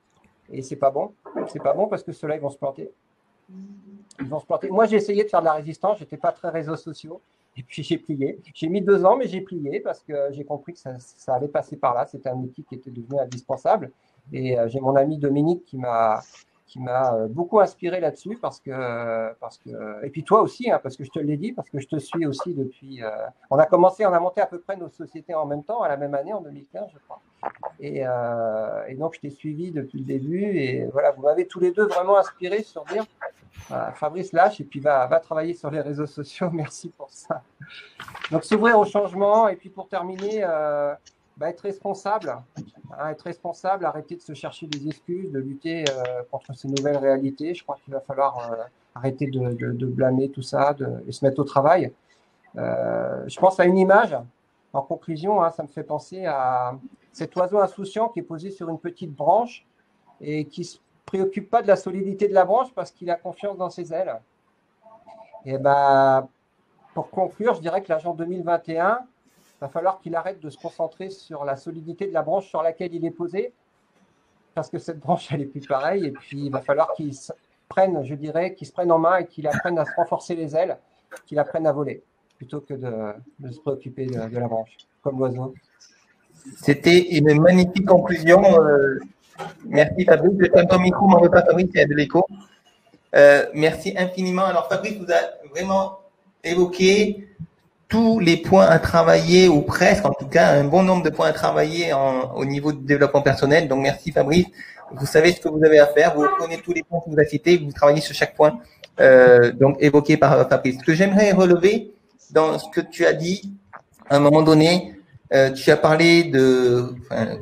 et c'est pas bon. C'est pas bon parce que ceux-là, ils vont se planter. Ils vont se planter. Moi, j'ai essayé de faire de la résistance, j'étais pas très réseaux sociaux et puis j'ai plié. J'ai mis 2 ans, mais j'ai plié parce que j'ai compris que ça allait passer par là. C'était un outil qui était devenu indispensable. Et j'ai mon ami Dominique qui m'a beaucoup inspiré là-dessus parce que et puis toi aussi hein, parce que je te l'ai dit parce que je te suis aussi depuis on a monté à peu près nos sociétés en même temps à la même année en 2015 je crois et donc je t'ai suivi depuis le début et voilà vous m'avez tous les deux vraiment inspiré sur dire Fabrice lâche et puis va travailler sur les réseaux sociaux. Merci pour ça. Donc s'ouvrir au changement et puis pour terminer être responsable, arrêter de se chercher des excuses, de lutter contre ces nouvelles réalités. Je crois qu'il va falloir arrêter de blâmer tout ça et se mettre au travail. Je pense à une image, en conclusion, hein, ça me fait penser à cet oiseau insouciant qui est posé sur une petite branche et qui ne se préoccupe pas de la solidité de la branche parce qu'il a confiance dans ses ailes. Et pour conclure, je dirais que l'agent 2021, il va falloir qu'il arrête de se concentrer sur la solidité de la branche sur laquelle il est posé, parce que cette branche, elle n'est plus pareille. Et puis, il va falloir qu'il se prenne en main et qu'il apprenne à se renforcer les ailes, qu'il apprenne à voler, plutôt que de se préoccuper de la branche, comme l'oiseau. C'était une magnifique conclusion. Merci Fabrice. Je ferme ton micro, m'en veux pas Fabrice, il y a de l'écho. Merci infiniment. Alors Fabrice vous a vraiment évoqué tous les points à travailler, ou presque, en tout cas, un bon nombre de points à travailler au niveau du développement personnel. Donc, merci Fabrice. Vous savez ce que vous avez à faire. Vous connaissez tous les points que vous avez cités. Vous travaillez sur chaque point, donc évoqué par Fabrice. Ce que j'aimerais relever dans ce que tu as dit, à un moment donné, tu as parlé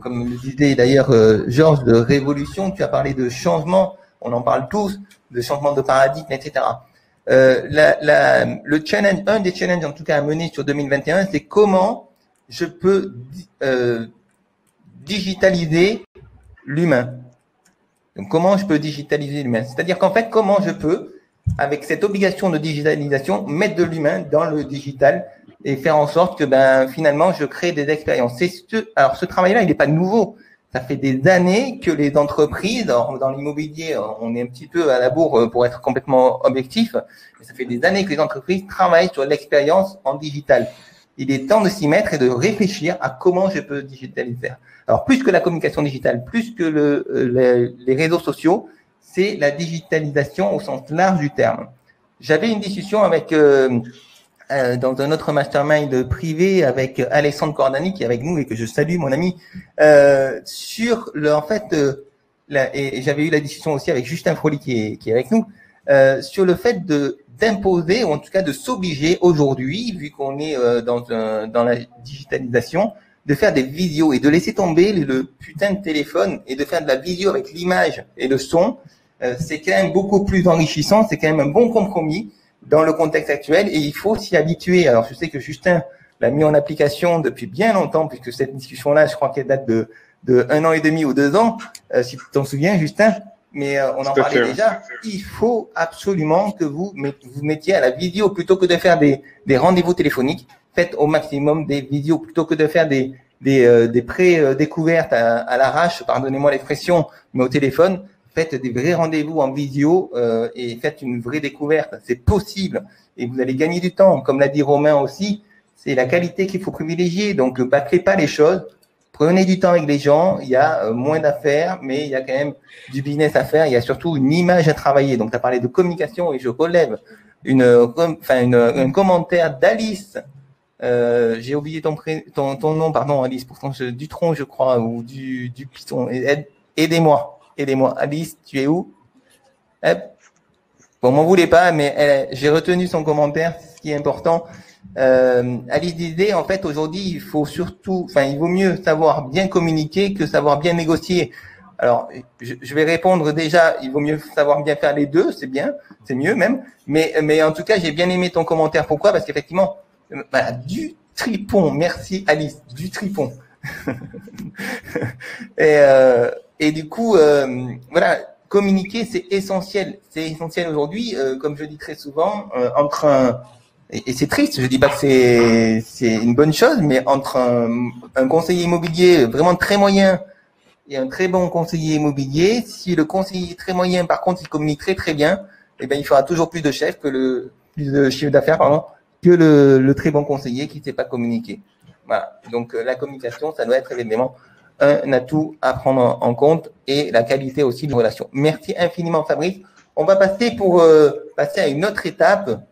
comme le disait d'ailleurs Georges, de révolution. Tu as parlé de changement. On en parle tous, de changement de paradigme, etc. Le challenge, un des challenges en tout cas à mener sur 2021, c'est comment je peux digitaliser l'humain. Donc comment je peux digitaliser l'humain? C'est-à-dire qu'en fait, comment je peux, avec cette obligation de digitalisation, mettre de l'humain dans le digital et faire en sorte que finalement je crée des expériences. Alors ce travail-là, il n'est pas nouveau. Ça fait des années que les entreprises, dans l'immobilier, on est un petit peu à la bourre pour être complètement objectif, mais ça fait des années que les entreprises travaillent sur l'expérience en digital. Il est temps de s'y mettre et de réfléchir à comment je peux digitaliser. Alors, plus que la communication digitale, plus que les réseaux sociaux, c'est la digitalisation au sens large du terme. J'avais une discussion avec dans un autre mastermind privé avec Alexandre Cordani qui est avec nous et que je salue, mon ami, sur et j'avais eu la discussion aussi avec Justin Froli qui est avec nous, sur le fait d'imposer, ou en tout cas de s'obliger aujourd'hui, vu qu'on est dans la digitalisation, de faire des visios et de laisser tomber le putain de téléphone et de faire de la visio avec l'image et le son. C'est quand même beaucoup plus enrichissant, c'est quand même un bon compromis dans le contexte actuel et il faut s'y habituer. Alors, je sais que Justin l'a mis en application depuis bien longtemps puisque cette discussion-là, je crois qu'elle date de 1 an et demi ou 2 ans, si tu t'en souviens, Justin. Mais on en parlait déjà. Il faut absolument que vous mettiez à la vidéo plutôt que de faire des rendez-vous téléphoniques. Faites au maximum des vidéos plutôt que de faire des pré-découvertes à l'arrache, pardonnez-moi l'expression, mais au téléphone. Faites des vrais rendez-vous en visio et faites une vraie découverte. C'est possible et vous allez gagner du temps. Comme l'a dit Romain aussi, c'est la qualité qu'il faut privilégier. Donc, bâclez pas les choses. Prenez du temps avec les gens. Il y a moins d'affaires, mais il y a quand même du business à faire. Il y a surtout une image à travailler. Donc, tu as parlé de communication et je relève un commentaire d'Alice. J'ai oublié ton nom, pardon, Alice. Pourtant, Dutron, je crois, ou du Python. Aidez-moi. Alice, tu es où? Bon, m'en voulez pas, mais j'ai retenu son commentaire, ce qui est important. Alice disait, en fait, aujourd'hui, il vaut mieux savoir bien communiquer que savoir bien négocier. Alors, je vais répondre déjà, il vaut mieux savoir bien faire les deux, c'est bien, c'est mieux même. Mais en tout cas, j'ai bien aimé ton commentaire. Pourquoi? Parce qu'effectivement, du tripon. Merci Alice, du tripon. Et du coup, voilà, communiquer, c'est essentiel. C'est essentiel aujourd'hui, comme je dis très souvent, et c'est triste, je dis pas que c'est une bonne chose, mais entre un conseiller immobilier vraiment très moyen et un très bon conseiller immobilier, si le conseiller très moyen, par contre, il communique très très bien, eh ben il fera toujours plus de plus de chiffre d'affaires, pardon, que le très bon conseiller qui ne sait pas communiquer. Voilà. Donc la communication, ça doit être évidemment un atout à prendre en compte et la qualité aussi de relation. Merci infiniment Fabrice. On va passer passer à une autre étape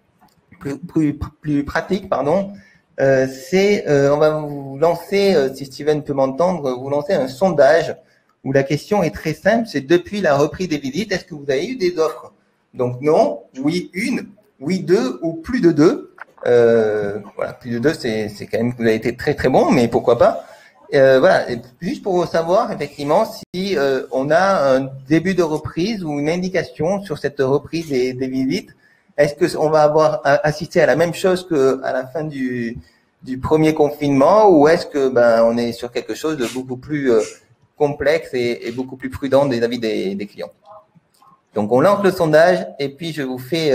plus pratique, pardon. On va vous lancer, si Steven peut m'entendre, vous lancer un sondage où la question est très simple, c'est depuis la reprise des visites, est-ce que vous avez eu des offres? Donc non, oui une, oui deux ou plus de deux. Voilà, plus de deux, c'est quand même que vous avez été très très bon, mais pourquoi pas. Voilà, et juste pour savoir effectivement si on a un début de reprise ou une indication sur cette reprise des visites. Est-ce que on va avoir assisté à la même chose que à la fin du premier confinement, ou est-ce que on est sur quelque chose de beaucoup plus complexe et beaucoup plus prudent vis-à-vis des clients? Donc on lance le sondage et puis je vous fais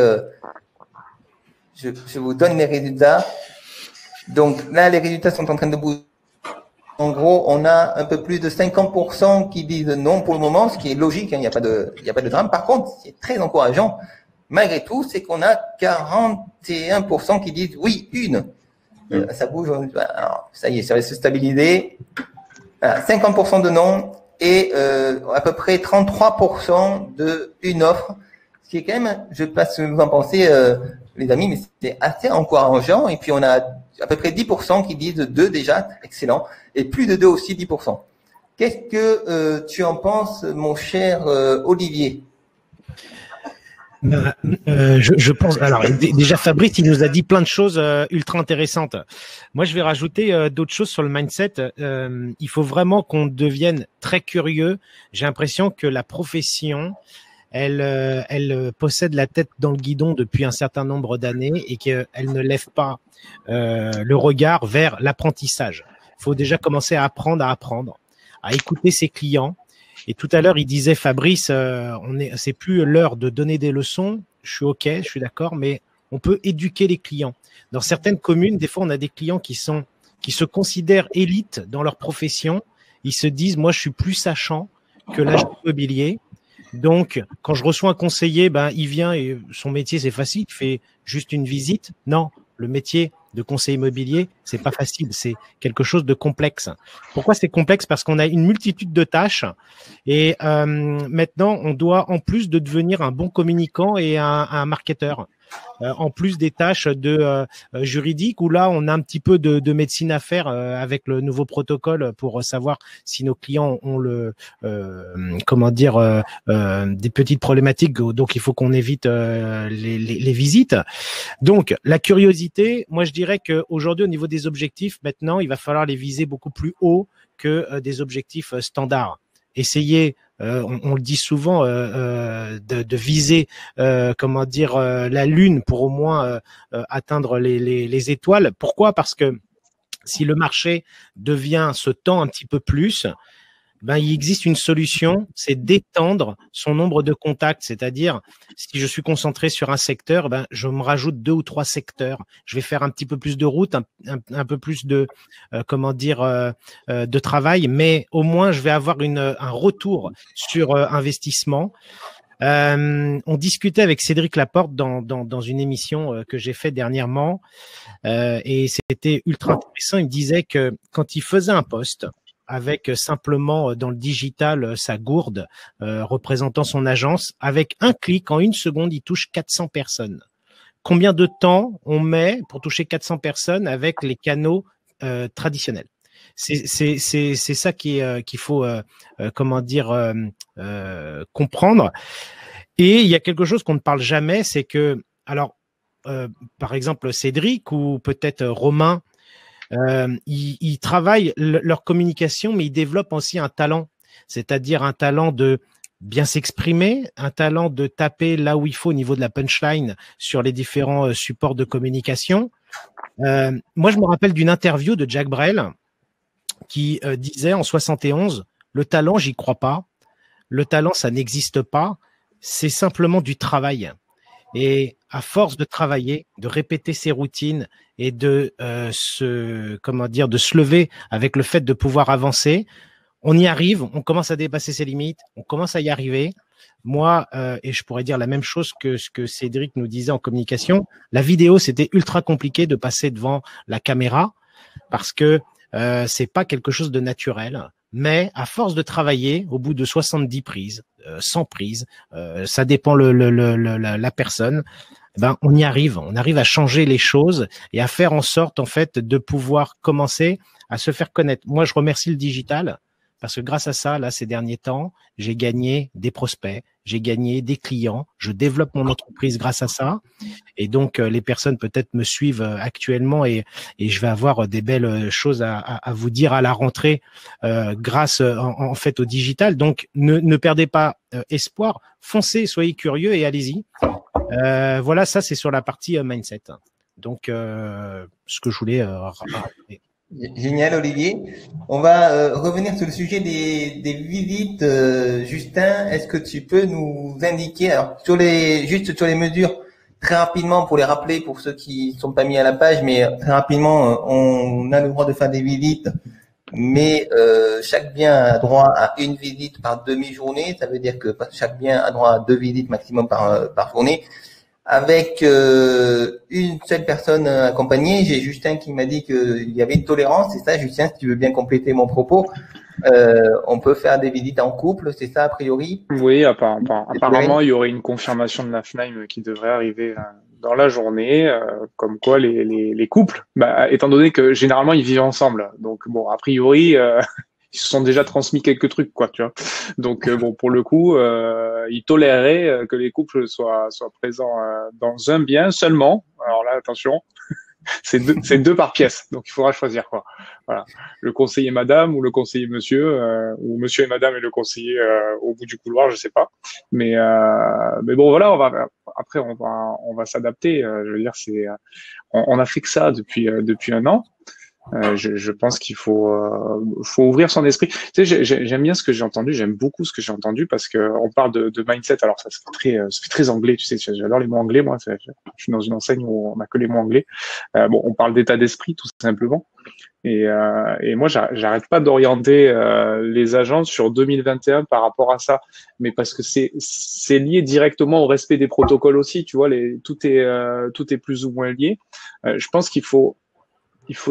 je vous donne les résultats. Donc là les résultats sont en train de bouger. En gros, on a un peu plus de 50% qui disent non pour le moment, ce qui est logique, hein, il n'y a pas de drame. Par contre, ce qui est très encourageant, malgré tout, c'est qu'on a 41% qui disent oui, une. Ça bouge. Alors, ça y est, ça va se stabiliser. Voilà, 50% de non et à peu près 33% de une offre. Ce qui est quand même, je ne sais pas ce que vous en pensez, les amis, mais c'est assez encourageant. Et puis, on a à peu près 10% qui disent deux déjà, excellent. Et plus de deux aussi, 10%. Qu'est-ce que tu en penses, mon cher Olivier? Je pense. Alors déjà Fabrice, il nous a dit plein de choses ultra intéressantes. Moi, je vais rajouter d'autres choses sur le mindset. Il faut vraiment qu'on devienne très curieux. J'ai l'impression que la profession, elle possède la tête dans le guidon depuis un certain nombre d'années et qu'elle ne lève pas le regard vers l'apprentissage. Il faut déjà commencer à apprendre, à écouter ses clients. Et tout à l'heure, il disait, Fabrice, c'est plus l'heure de donner des leçons. Je suis OK, je suis d'accord, mais on peut éduquer les clients. Dans certaines communes, des fois, on a des clients qui se considèrent élites dans leur profession. Ils se disent, moi, je suis plus sachant que l'agent immobilier. Donc, quand je reçois un conseiller, il vient et son métier, c'est facile. Il fait juste une visite. Non, le métier de conseiller immobilier, c'est pas facile, c'est quelque chose de complexe. Pourquoi c'est complexe? Parce qu'on a une multitude de tâches et maintenant, on doit, en plus de devenir un bon communicant et un marketeur, en plus des tâches de juridiques où là, on a un petit peu de médecine à faire avec le nouveau protocole pour savoir si nos clients ont des petites problématiques. Donc, il faut qu'on évite les visites. Donc, la curiosité, moi, je dirais qu'aujourd'hui, au niveau des objectifs, maintenant, il va falloir les viser beaucoup plus haut que des objectifs standards. Essayer, on le dit souvent, de viser, la lune pour au moins atteindre les étoiles. Pourquoi? Parce que si le marché se tend un petit peu plus, il existe une solution, c'est d'étendre son nombre de contacts. C'est-à-dire, si je suis concentré sur un secteur, je me rajoute 2 ou 3 secteurs. Je vais faire un petit peu plus de route, un peu plus de travail, mais au moins je vais avoir un retour sur investissement. On discutait avec Cédric Laporte dans une émission que j'ai fait dernièrement, et c'était ultra intéressant. Il me disait que quand il faisait un post avec simplement dans le digital sa gourde représentant son agence, avec un clic, en 1 seconde, il touche 400 personnes. Combien de temps on met pour toucher 400 personnes avec les canaux traditionnels? C'est ça qu'il faut comprendre. Et il y a quelque chose qu'on ne parle jamais, c'est que par exemple Cédric ou peut-être Romain, ils travaillent leur communication, mais ils développent aussi un talent, c'est-à-dire un talent de bien s'exprimer, un talent de taper là où il faut au niveau de la punchline sur les différents supports de communication. Moi, je me rappelle d'une interview de Jacques Brel qui disait en 71, le talent, j'y crois pas. le talent, ça n'existe pas. C'est simplement du travail. Et à force de travailler, de répéter ses routines et de de se lever avec le fait de pouvoir avancer, on y arrive, on commence à dépasser ses limites, on commence à y arriver. Moi, et je pourrais dire la même chose que ce que Cédric nous disait en communication, la vidéo, c'était ultra compliqué de passer devant la caméra parce que c'est pas quelque chose de naturel. Mais à force de travailler, au bout de 70 prises, 100 prises, ça dépend la personne, ben on y arrive. On arrive à changer les choses et à faire en sorte en fait de pouvoir commencer à se faire connaître. Moi, je remercie le digital parce que grâce à ça, là, ces derniers temps, j'ai gagné des prospects, j'ai gagné des clients, je développe mon entreprise grâce à ça. Et donc, les personnes peut-être me suivent actuellement et je vais avoir des belles choses à vous dire à la rentrée grâce en fait au digital. Donc, ne perdez pas espoir, foncez, soyez curieux et allez-y. Voilà, ça c'est sur la partie mindset. Donc, ce que je voulais rappeler. Génial, Olivier. On va revenir sur le sujet des visites. Justin, est-ce que tu peux nous indiquer, alors juste sur les mesures, très rapidement pour les rappeler pour ceux qui sont pas mis à la page, mais très rapidement, on a le droit de faire des visites, mais chaque bien a droit à une visite par demi-journée. Ça veut dire que chaque bien a droit à 2 visites maximum par journée. Avec une seule personne accompagnée, j'ai Justin qui m'a dit qu'il y avait une tolérance. C'est ça, Justin, si tu veux bien compléter mon propos. On peut faire des visites en couple, c'est ça a priori? Oui, apparemment, il y aurait une confirmation de la FNAIM qui devrait arriver dans la journée, comme quoi les couples, étant donné que généralement ils vivent ensemble, donc bon, a priori, ils se sont déjà transmis quelques trucs, quoi, tu vois. Donc bon, pour le coup, ils toléraient que les couples soient présents dans un bien seulement. Alors là, attention, c'est 2 par pièce, donc il faudra choisir, quoi. Voilà, le conseiller madame ou le conseiller monsieur, ou monsieur et madame et le conseiller au bout du couloir, je sais pas. Mais bon, voilà, on va s'adapter. Je veux dire, on a fait que ça depuis 1 an. Je pense qu'il faut ouvrir son esprit. Tu sais, j'aime bien ce que j'ai entendu, j'aime beaucoup ce que j'ai entendu parce que on parle de mindset. Alors ça fait très anglais, tu sais, j'adore les mots anglais. Moi, je suis dans une enseigne où on a que les mots anglais. Bon, on parle d'état d'esprit tout simplement. Et moi, j'arrête pas d'orienter les agents sur 2021 par rapport à ça, mais parce que c'est lié directement au respect des protocoles aussi. Tu vois, tout est plus ou moins lié. Je pense qu'il faut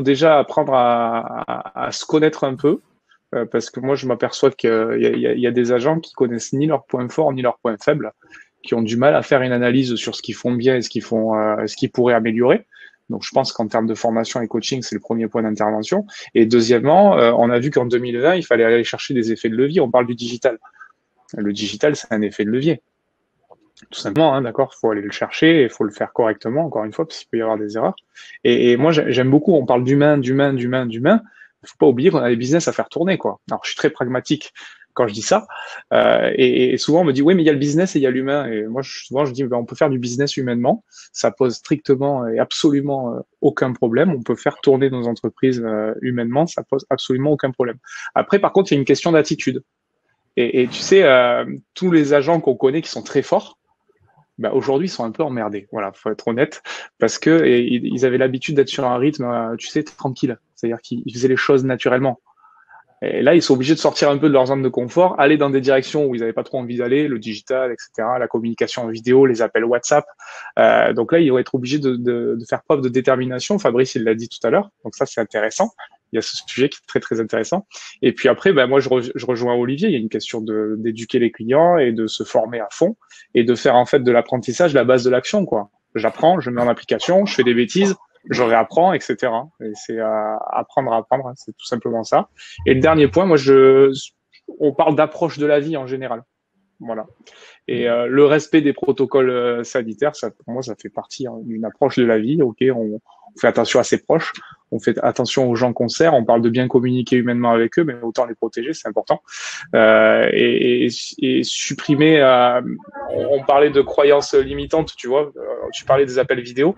déjà apprendre à se connaître un peu, parce que moi, je m'aperçois qu'il y a des agents qui connaissent ni leurs points forts ni leurs points faibles, qui ont du mal à faire une analyse sur ce qu'ils font bien et ce qu'ils pourraient améliorer. Donc, je pense qu'en termes de formation et coaching, c'est le premier point d'intervention. Et deuxièmement, on a vu qu'en 2020, il fallait aller chercher des effets de levier. On parle du digital. Le digital, c'est un effet de levier. Tout simplement, hein, d'accord, il faut aller le chercher et il faut le faire correctement, encore une fois, parce qu'il peut y avoir des erreurs. Et moi, j'aime beaucoup, on parle d'humain. Il ne faut pas oublier qu'on a des business à faire tourner, quoi. Alors, je suis très pragmatique quand je dis ça. Et souvent, on me dit, oui, mais il y a le business et il y a l'humain. Et moi, souvent, je dis, on peut faire du business humainement. Ça pose strictement et absolument aucun problème. On peut faire tourner nos entreprises humainement. Ça pose absolument aucun problème. Après, par contre, il y a une question d'attitude. Et tu sais, tous les agents qu'on connaît qui sont très forts, aujourd'hui, ils sont un peu emmerdés. Voilà, faut être honnête, parce que ils avaient l'habitude d'être sur un rythme, tu sais, tranquille. C'est-à-dire qu'ils faisaient les choses naturellement. Et là, ils sont obligés de sortir un peu de leur zone de confort, aller dans des directions où ils n'avaient pas trop envie d'aller, le digital, etc., la communication en vidéo, les appels WhatsApp. Donc là, ils vont être obligés de faire preuve de détermination. Fabrice, il l'a dit tout à l'heure. Donc ça, c'est intéressant. Il y a ce sujet qui est très, très intéressant. Et puis après, moi, je rejoins Olivier. Il y a une question d'éduquer les clients et de se former à fond et de faire en fait de l'apprentissage la base de l'action, quoi. J'apprends, je mets en application, je fais des bêtises, je réapprends, etc. Et c'est apprendre à apprendre, hein, c'est tout simplement ça. Et le dernier point, moi, on parle d'approche de la vie en général. Voilà. Et le respect des protocoles sanitaires, ça, pour moi, ça fait partie d'une approche de la vie. Ok, on fait attention à ses proches, on fait attention aux gens qu'on sert, on parle de bien communiquer humainement avec eux, mais autant les protéger, c'est important. Et supprimer, on parlait de croyances limitantes, tu vois, tu parlais des appels vidéo.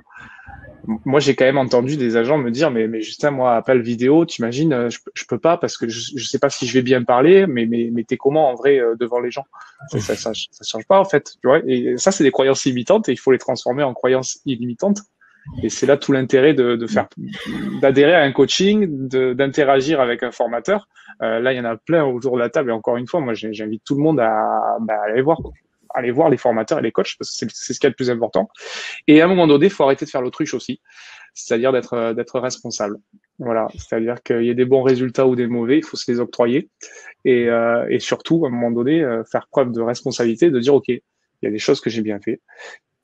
moi, j'ai quand même entendu des agents me dire, mais Justin, moi, appel vidéo, t'imagines, je peux pas parce que je sais pas si je vais bien parler, mais t'es comment en vrai devant les gens? Ça change pas en fait, tu vois. Et ça, c'est des croyances limitantes et il faut les transformer en croyances illimitantes. Et c'est là tout l'intérêt d'adhérer à un coaching, d'interagir avec un formateur. Là, il y en a plein autour de la table. Et encore une fois, moi, j'invite tout le monde à aller voir les formateurs et les coachs parce que c'est ce qu'il y a de plus important. Et à un moment donné, il faut arrêter de faire l'autruche aussi, c'est-à-dire d'être responsable. Voilà, c'est-à-dire qu'il y a des bons résultats ou des mauvais, il faut se les octroyer et surtout à un moment donné faire preuve de responsabilité, de dire ok, il y a des choses que j'ai bien fait,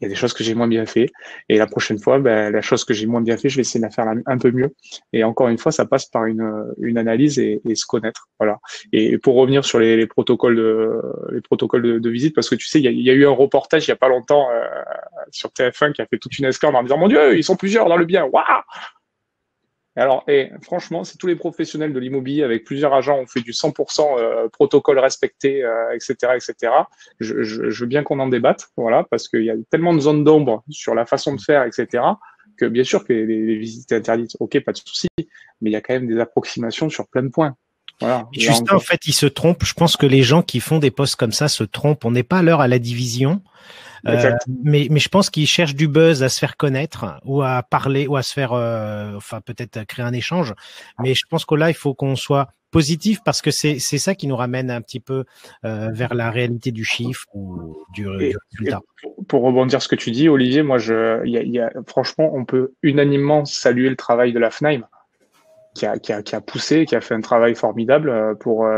il y a des choses que j'ai moins bien fait, et la prochaine fois, la chose que j'ai moins bien fait, je vais essayer de la faire un peu mieux. Et encore une fois, ça passe par une analyse et se connaître. Voilà. Et pour revenir sur les protocoles de visite, parce que tu sais, il y a eu un reportage il y a pas longtemps sur TF1 qui a fait toute une esclandre en disant mon Dieu, ils sont plusieurs dans le bien. Waouh! Alors, franchement, si tous les professionnels de l'immobilier avec plusieurs agents ont fait du 100% protocole respecté, etc., etc., je veux bien qu'on en débatte, voilà, parce qu'il y a tellement de zones d'ombre sur la façon de faire, etc., que bien sûr que les visites interdites, ok, pas de souci, mais il y a quand même des approximations sur plein de points. Voilà. Justin, en fait, il se trompe. Je pense que les gens qui font des posts comme ça se trompent. On n'est pas à l'heure à la division. Mais je pense qu'ils cherchent du buzz à se faire connaître ou à parler ou à se faire, enfin peut-être créer un échange. Mais je pense que là, il faut qu'on soit positif parce que c'est ça qui nous ramène un petit peu vers la réalité du chiffre ou du résultat. Pour rebondir sur ce que tu dis, Olivier, moi, franchement, on peut unanimement saluer le travail de la FNAIM. Qui a poussé, qui a fait un travail formidable pour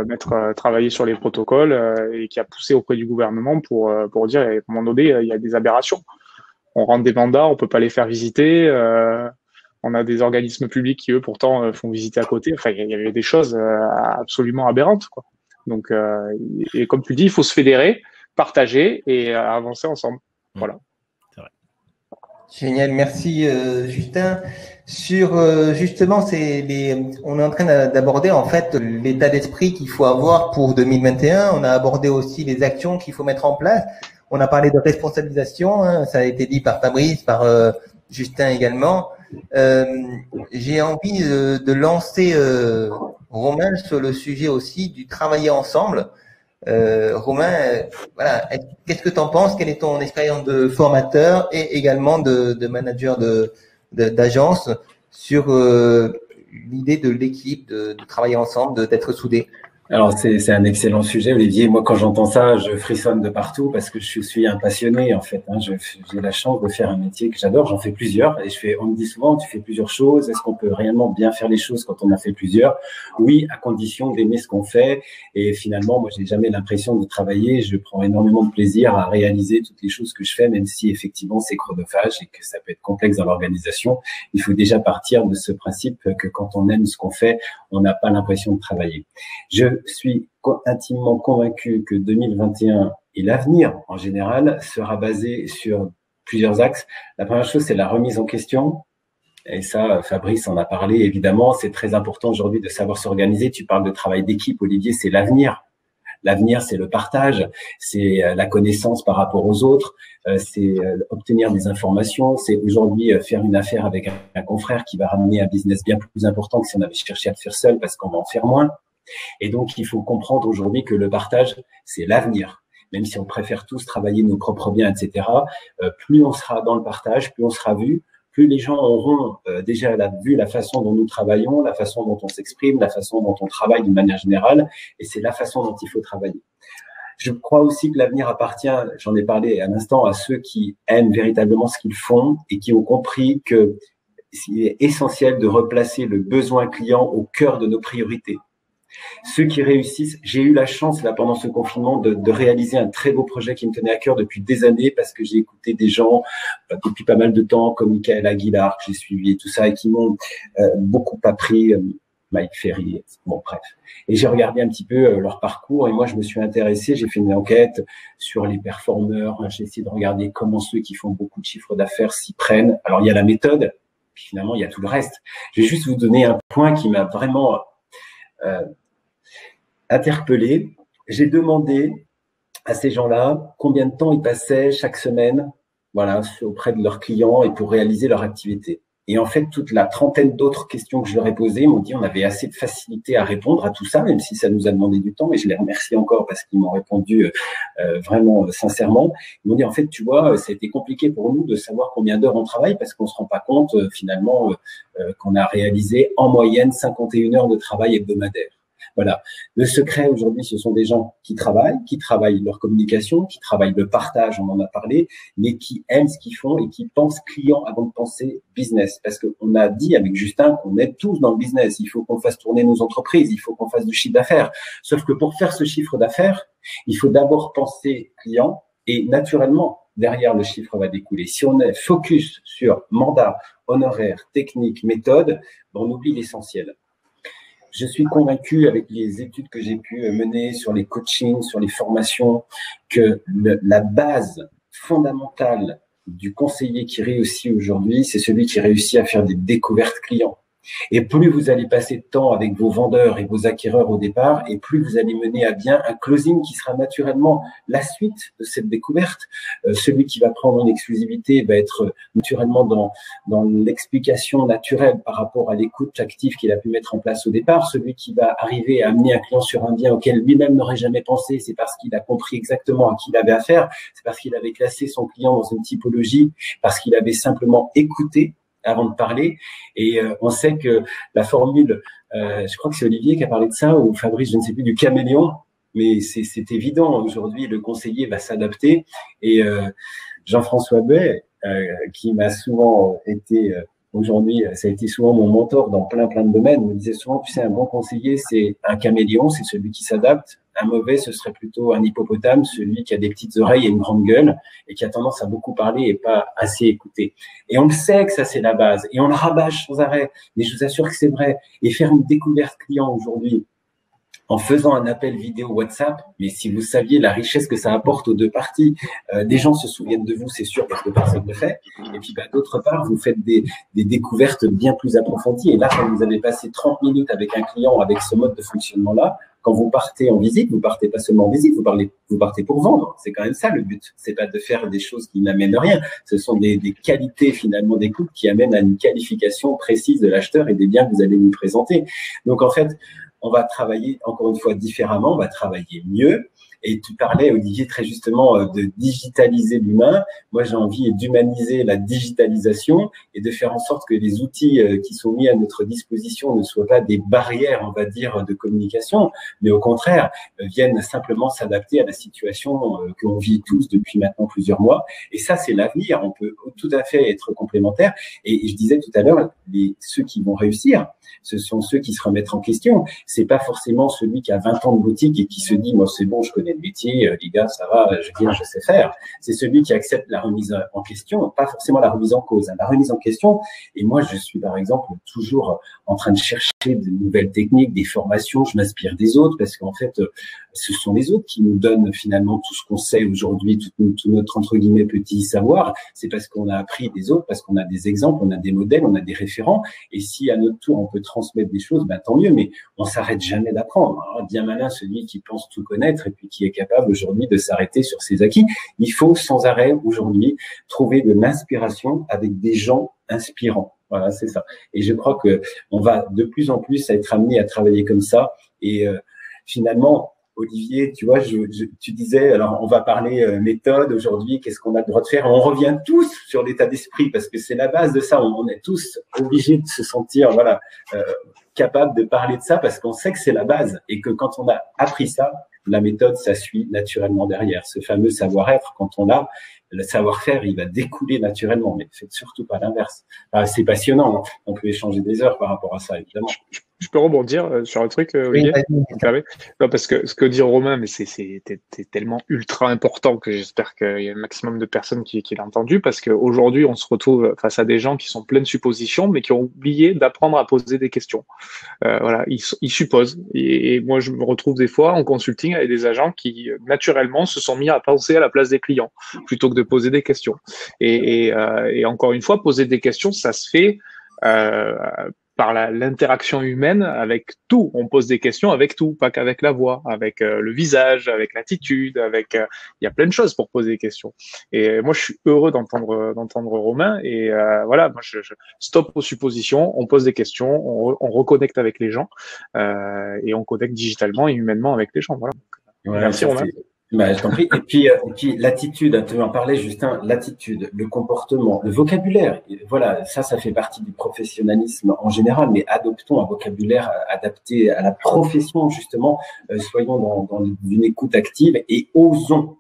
travailler sur les protocoles et qui a poussé auprès du gouvernement pour dire à un moment donné il y a des aberrations. On rend des mandats, on peut pas les faire visiter. On a des organismes publics qui eux pourtant font visiter à côté. Enfin, il y avait des choses absolument aberrantes, quoi. Donc et comme tu dis, il faut se fédérer, partager et avancer ensemble. Voilà. Génial, merci Justin. Sur justement, on est en train d'aborder en fait l'état d'esprit qu'il faut avoir pour 2021. On a abordé aussi les actions qu'il faut mettre en place. On a parlé de responsabilisation, hein, ça a été dit par Fabrice, par Justin également. J'ai envie de lancer Romain sur le sujet aussi du travailler ensemble. Romain, voilà, qu'est-ce que tu en penses? Quelle est ton expérience de formateur et également de manager d'agence sur l'idée de l'équipe, de travailler ensemble, d'être soudés? Alors, c'est un excellent sujet, Olivier. Moi, quand j'entends ça, je frissonne de partout parce que je suis un passionné, en fait. Hein. J'ai la chance de faire un métier que j'adore. J'en fais plusieurs. Et on me dit souvent, tu fais plusieurs choses. Est-ce qu'on peut réellement bien faire les choses quand on en fait plusieurs? Oui, à condition d'aimer ce qu'on fait. Et finalement, moi, j'ai jamais l'impression de travailler. Je prends énormément de plaisir à réaliser toutes les choses que je fais, même si effectivement, c'est chronophage et que ça peut être complexe dans l'organisation. Il faut déjà partir de ce principe que quand on aime ce qu'on fait, on n'a pas l'impression de travailler. Je suis intimement convaincu que 2021 et l'avenir en général sera basé sur plusieurs axes. La première chose, c'est la remise en question. Et ça, Fabrice en a parlé, évidemment. C'est très important aujourd'hui de savoir s'organiser. Tu parles de travail d'équipe, Olivier, c'est l'avenir. L'avenir, c'est le partage, c'est la connaissance par rapport aux autres, c'est obtenir des informations, c'est aujourd'hui faire une affaire avec un confrère qui va ramener un business bien plus important que si on avait cherché à le faire seul parce qu'on va en faire moins. Et donc, il faut comprendre aujourd'hui que le partage, c'est l'avenir. Même si on préfère tous travailler nos propres biens, etc., plus on sera dans le partage, plus on sera vu, plus les gens auront déjà vu la façon dont nous travaillons, la façon dont on s'exprime, la façon dont on travaille d'une manière générale, et c'est la façon dont il faut travailler. Je crois aussi que l'avenir appartient, j'en ai parlé à l'instant, à ceux qui aiment véritablement ce qu'ils font et qui ont compris que il est essentiel de replacer le besoin client au cœur de nos priorités. Ceux qui réussissent, j'ai eu la chance là pendant ce confinement de réaliser un très beau projet qui me tenait à cœur depuis des années parce que j'ai écouté des gens depuis pas mal de temps comme Michael Aguilar que j'ai suivi et tout ça et qui m'ont beaucoup appris, Mike Ferry, bon bref. Et j'ai regardé un petit peu leur parcours et moi je me suis intéressé, j'ai fait une enquête sur les performeurs, j'ai essayé de regarder comment ceux qui font beaucoup de chiffres d'affaires s'y prennent. Alors il y a la méthode, puis finalement il y a tout le reste. Je vais juste vous donner un point qui m'a vraiment interpellé. J'ai demandé à ces gens-là combien de temps ils passaient chaque semaine, voilà, auprès de leurs clients et pour réaliser leur activité. Et en fait, toute la trentaine d'autres questions que je leur ai posées m'ont dit on avait assez de facilité à répondre à tout ça, même si ça nous a demandé du temps. Et je les remercie encore parce qu'ils m'ont répondu vraiment sincèrement. Ils m'ont dit en fait, tu vois, ça a été compliqué pour nous de savoir combien d'heures on travaille parce qu'on se rend pas compte finalement qu'on a réalisé en moyenne 51 heures de travail hebdomadaire. Voilà. Le secret aujourd'hui, ce sont des gens qui travaillent leur communication, qui travaillent le partage, on en a parlé, mais qui aiment ce qu'ils font et qui pensent client avant de penser business. Parce qu'on a dit avec Justin qu'on est tous dans le business. Il faut qu'on fasse tourner nos entreprises, il faut qu'on fasse du chiffre d'affaires. Sauf que pour faire ce chiffre d'affaires, il faut d'abord penser client et naturellement, derrière le chiffre va découler. Si on est focus sur mandat, honoraire, technique, méthode, on oublie l'essentiel. Je suis convaincu avec les études que j'ai pu mener sur les coachings, sur les formations, que la base fondamentale du conseiller qui réussit aujourd'hui, c'est celui qui réussit à faire des découvertes clients. Et plus vous allez passer de temps avec vos vendeurs et vos acquéreurs au départ, et plus vous allez mener à bien un closing qui sera naturellement la suite de cette découverte. Celui qui va prendre une exclusivité va être naturellement dans l'explication naturelle par rapport à l'écoute active qu'il a pu mettre en place au départ. Celui qui va arriver à amener un client sur un bien auquel lui-même n'aurait jamais pensé, c'est parce qu'il a compris exactement à qui il avait affaire, c'est parce qu'il avait classé son client dans une typologie, parce qu'il avait simplement écouté avant de parler. Et on sait que la formule, je crois que c'est Olivier qui a parlé de ça, ou Fabrice, je ne sais plus, du caméléon, mais c'est évident. Aujourd'hui, le conseiller va s'adapter. Et Jean-François Bay, qui m'a souvent été, aujourd'hui, ça a été souvent mon mentor dans plein de domaines, me disait souvent, tu sais, un bon conseiller, c'est un caméléon, c'est celui qui s'adapte. Un mauvais, ce serait plutôt un hippopotame, celui qui a des petites oreilles et une grande gueule et qui a tendance à beaucoup parler et pas assez écouter. Et on le sait que ça, c'est la base. Et on le rabâche sans arrêt. Mais je vous assure que c'est vrai. Et faire une découverte client aujourd'hui, en faisant un appel vidéo WhatsApp, mais si vous saviez la richesse que ça apporte aux deux parties, des gens se souviennent de vous, c'est sûr, parce que personne ne le fait. Et puis, d'autre part, vous faites des découvertes bien plus approfondies. Et là, quand vous avez passé 30 minutes avec un client avec ce mode de fonctionnement-là, quand vous partez en visite, vous partez pas seulement en visite, vous partez pour vendre. C'est quand même ça le but. C'est pas de faire des choses qui n'amènent rien. Ce sont des qualités finalement d'écoute qui amènent à une qualification précise de l'acheteur et des biens que vous allez lui présenter. Donc en fait, on va travailler encore une fois différemment, on va travailler mieux. Et tu parlais, Olivier, très justement de digitaliser l'humain. Moi, j'ai envie d'humaniser la digitalisation et de faire en sorte que les outils qui sont mis à notre disposition ne soient pas des barrières, on va dire, de communication, mais au contraire, viennent simplement s'adapter à la situation que l'on vit tous depuis maintenant plusieurs mois. Et ça, c'est l'avenir. On peut tout à fait être complémentaires. Et je disais tout à l'heure, ceux qui vont réussir, ce sont ceux qui se remettent en question. C'est pas forcément celui qui a 20 ans de boutique et qui se dit, moi, c'est bon, je connais le métier, les gars, ça va, je sais faire. C'est celui qui accepte la remise en question, pas forcément la remise en cause, la remise en question. Et moi, je suis, par exemple, toujours en train de chercher de nouvelles techniques, des formations. Je m'inspire des autres parce qu'en fait, ce sont les autres qui nous donnent finalement tout ce qu'on sait aujourd'hui, tout notre, entre guillemets, petit savoir. C'est parce qu'on a appris des autres, parce qu'on a des exemples, on a des modèles, on a des référents. Et si à notre tour, on peut transmettre des choses, tant mieux, mais on s'arrête jamais d'apprendre. Alors, bien malin celui qui pense tout connaître et puis qui est capable aujourd'hui de s'arrêter sur ses acquis. Il faut sans arrêt aujourd'hui trouver de l'inspiration avec des gens inspirants. Voilà, c'est ça. Et je crois que on va de plus en plus être amené à travailler comme ça. Et finalement, Olivier, tu vois, tu disais, alors on va parler méthode aujourd'hui, qu'est-ce qu'on a le droit de faire? On revient tous sur l'état d'esprit parce que c'est la base de ça. On est tous obligés de se sentir, voilà, capable de parler de ça parce qu'on sait que c'est la base et que quand on a appris ça, la méthode, ça suit naturellement derrière. Ce fameux savoir-être, quand on l'a, le savoir-faire, il va découler naturellement, mais faites surtout pas l'inverse. C'est passionnant, hein. On peut échanger des heures par rapport à ça, évidemment. Je peux rebondir sur un truc, Olivier? Non, parce que ce que dit Romain, mais c'est tellement ultra important que j'espère qu'il y a un maximum de personnes qui l'ont entendu, parce qu'aujourd'hui, on se retrouve face à des gens qui sont pleins de suppositions, mais qui ont oublié d'apprendre à poser des questions. Voilà, ils supposent. Et moi, je me retrouve des fois en consulting avec des agents qui, naturellement, se sont mis à penser à la place des clients, plutôt que de poser des questions. Et encore une fois, poser des questions, ça se fait par l'interaction humaine avec tout. On pose des questions avec tout, pas qu'avec la voix, avec le visage, avec l'attitude, avec il y a plein de choses pour poser des questions. Et moi, je suis heureux d'entendre Romain. Et voilà, moi, je stop aux suppositions. On pose des questions, on reconnecte avec les gens et on connecte digitalement et humainement avec les gens. Voilà. Ouais, merci Romain. Bah, je t'en prie. Et puis l'attitude, tu en parlais, Justin, l'attitude, le comportement, le vocabulaire. Voilà, ça fait partie du professionnalisme en général, mais adoptons un vocabulaire adapté à la profession, justement. Soyons dans une écoute active et osons.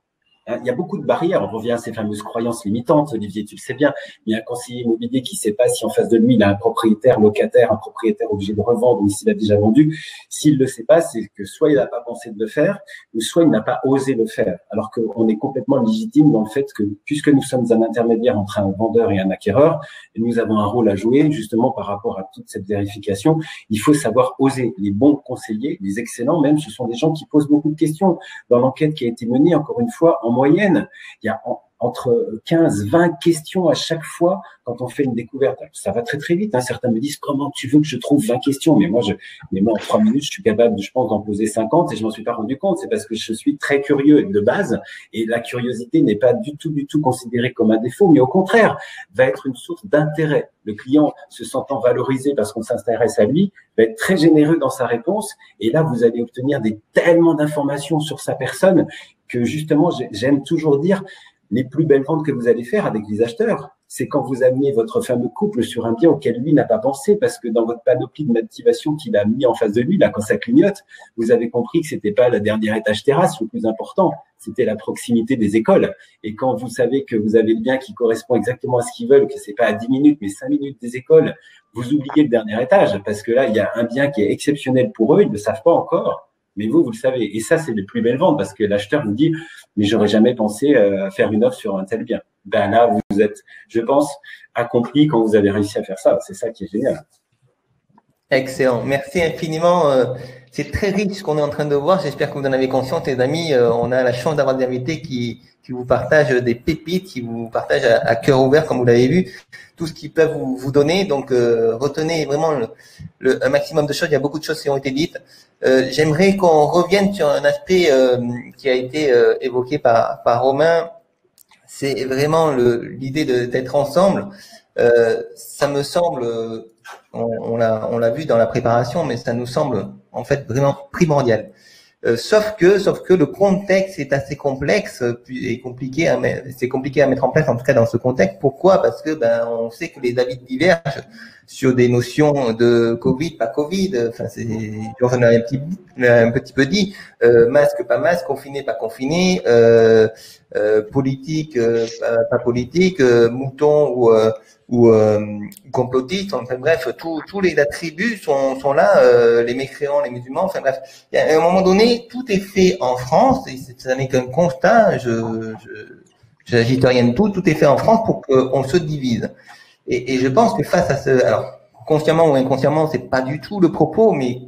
Il y a beaucoup de barrières. On revient à ces fameuses croyances limitantes. Olivier, tu le sais bien. Il y a un conseiller immobilier qui ne sait pas si en face de lui, il a un propriétaire locataire, un propriétaire obligé de revendre ou s'il a déjà vendu. S'il ne le sait pas, c'est que soit il n'a pas pensé de le faire, ou soit il n'a pas osé le faire. Alors qu'on est complètement légitime dans le fait que, puisque nous sommes un intermédiaire entre un vendeur et un acquéreur, et nous avons un rôle à jouer justement par rapport à toute cette vérification, il faut savoir oser. Les bons conseillers, les excellents même, ce sont des gens qui posent beaucoup de questions. Dans l'enquête qui a été menée, encore une fois, en moyenne, il y a entre 15, 20 questions à chaque fois quand on fait une découverte. Ça va très très vite. Certains me disent comment tu veux que je trouve 20 questions, mais moi en 3 minutes, je suis capable, je pense, d'en poser 50 et je m'en suis pas rendu compte. C'est parce que je suis très curieux de base et la curiosité n'est pas du tout considérée comme un défaut, mais au contraire, va être une source d'intérêt. Le client, se sentant valorisé parce qu'on s'intéresse à lui, va être très généreux dans sa réponse et là, vous allez obtenir tellement d'informations sur sa personne que justement, j'aime toujours dire, les plus belles ventes que vous allez faire avec les acheteurs, c'est quand vous amenez votre fameux couple sur un bien auquel lui n'a pas pensé, parce que dans votre panoplie de motivation qu'il a mis en face de lui, là, quand ça clignote, vous avez compris que c'était pas la dernière étage terrasse, le plus important, c'était la proximité des écoles. Et quand vous savez que vous avez le bien qui correspond exactement à ce qu'ils veulent, que c'est pas à 10 minutes, mais 5 minutes des écoles, vous oubliez le dernier étage, parce que là, il y a un bien qui est exceptionnel pour eux, ils ne le savent pas encore. Mais vous le savez. Et ça, c'est les plus belles ventes parce que l'acheteur vous dit, mais j'aurais jamais pensé à faire une offre sur un tel bien. Ben là, vous êtes, je pense, accompli quand vous avez réussi à faire ça. C'est ça qui est génial. Excellent. Merci infiniment. C'est très riche ce qu'on est en train de voir. J'espère que vous en avez conscience, les amis. On a la chance d'avoir des invités qui vous partagent des pépites, qui vous partagent à cœur ouvert, comme vous l'avez vu, tout ce qu'ils peuvent vous donner. Donc, retenez vraiment un maximum de choses. Il y a beaucoup de choses qui ont été dites. J'aimerais qu'on revienne sur un aspect qui a été évoqué par Romain. C'est vraiment l'idée d'être ensemble. Ça me semble, on l'a vu dans la préparation, mais ça nous semble en fait vraiment primordial. Sauf que le contexte est assez complexe et compliqué c'est compliqué à mettre en place, en tout cas dans ce contexte. Pourquoi? Parce que on sait que les avis divergent sur des notions de Covid, pas Covid. Enfin, j'en ai un petit peu dit. Masque, pas masque, confiné, pas confiné, politique, pas politique, mouton ou complotistes, enfin bref, tous les attributs sont là, les mécréants, les musulmans, enfin bref. À un moment donné, tout est fait en France, et ça n'est qu'un constat, je n'agite rien de tout est fait en France pour qu'on se divise. Et je pense que face à alors, consciemment ou inconsciemment, c'est pas du tout le propos, mais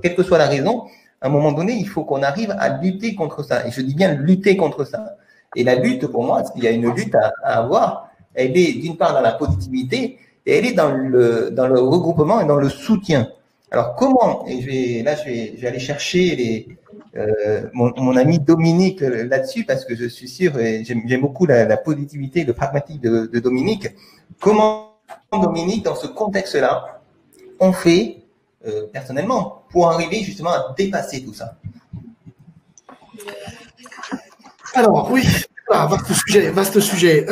quelle que soit la raison, à un moment donné, il faut qu'on arrive à lutter contre ça. Et je dis bien lutter contre ça. Et la lutte, pour moi, il y a une lutte à avoir. Elle est d'une part dans la positivité et elle est dans le regroupement et dans le soutien. Alors comment, et je vais aller chercher mon ami Dominique là-dessus parce que je suis sûr et j'aime beaucoup la positivité, le pragmatique de Dominique. Comment, Dominique, dans ce contexte-là, on fait personnellement pour arriver justement à dépasser tout ça? Alors oui. Vaste sujet.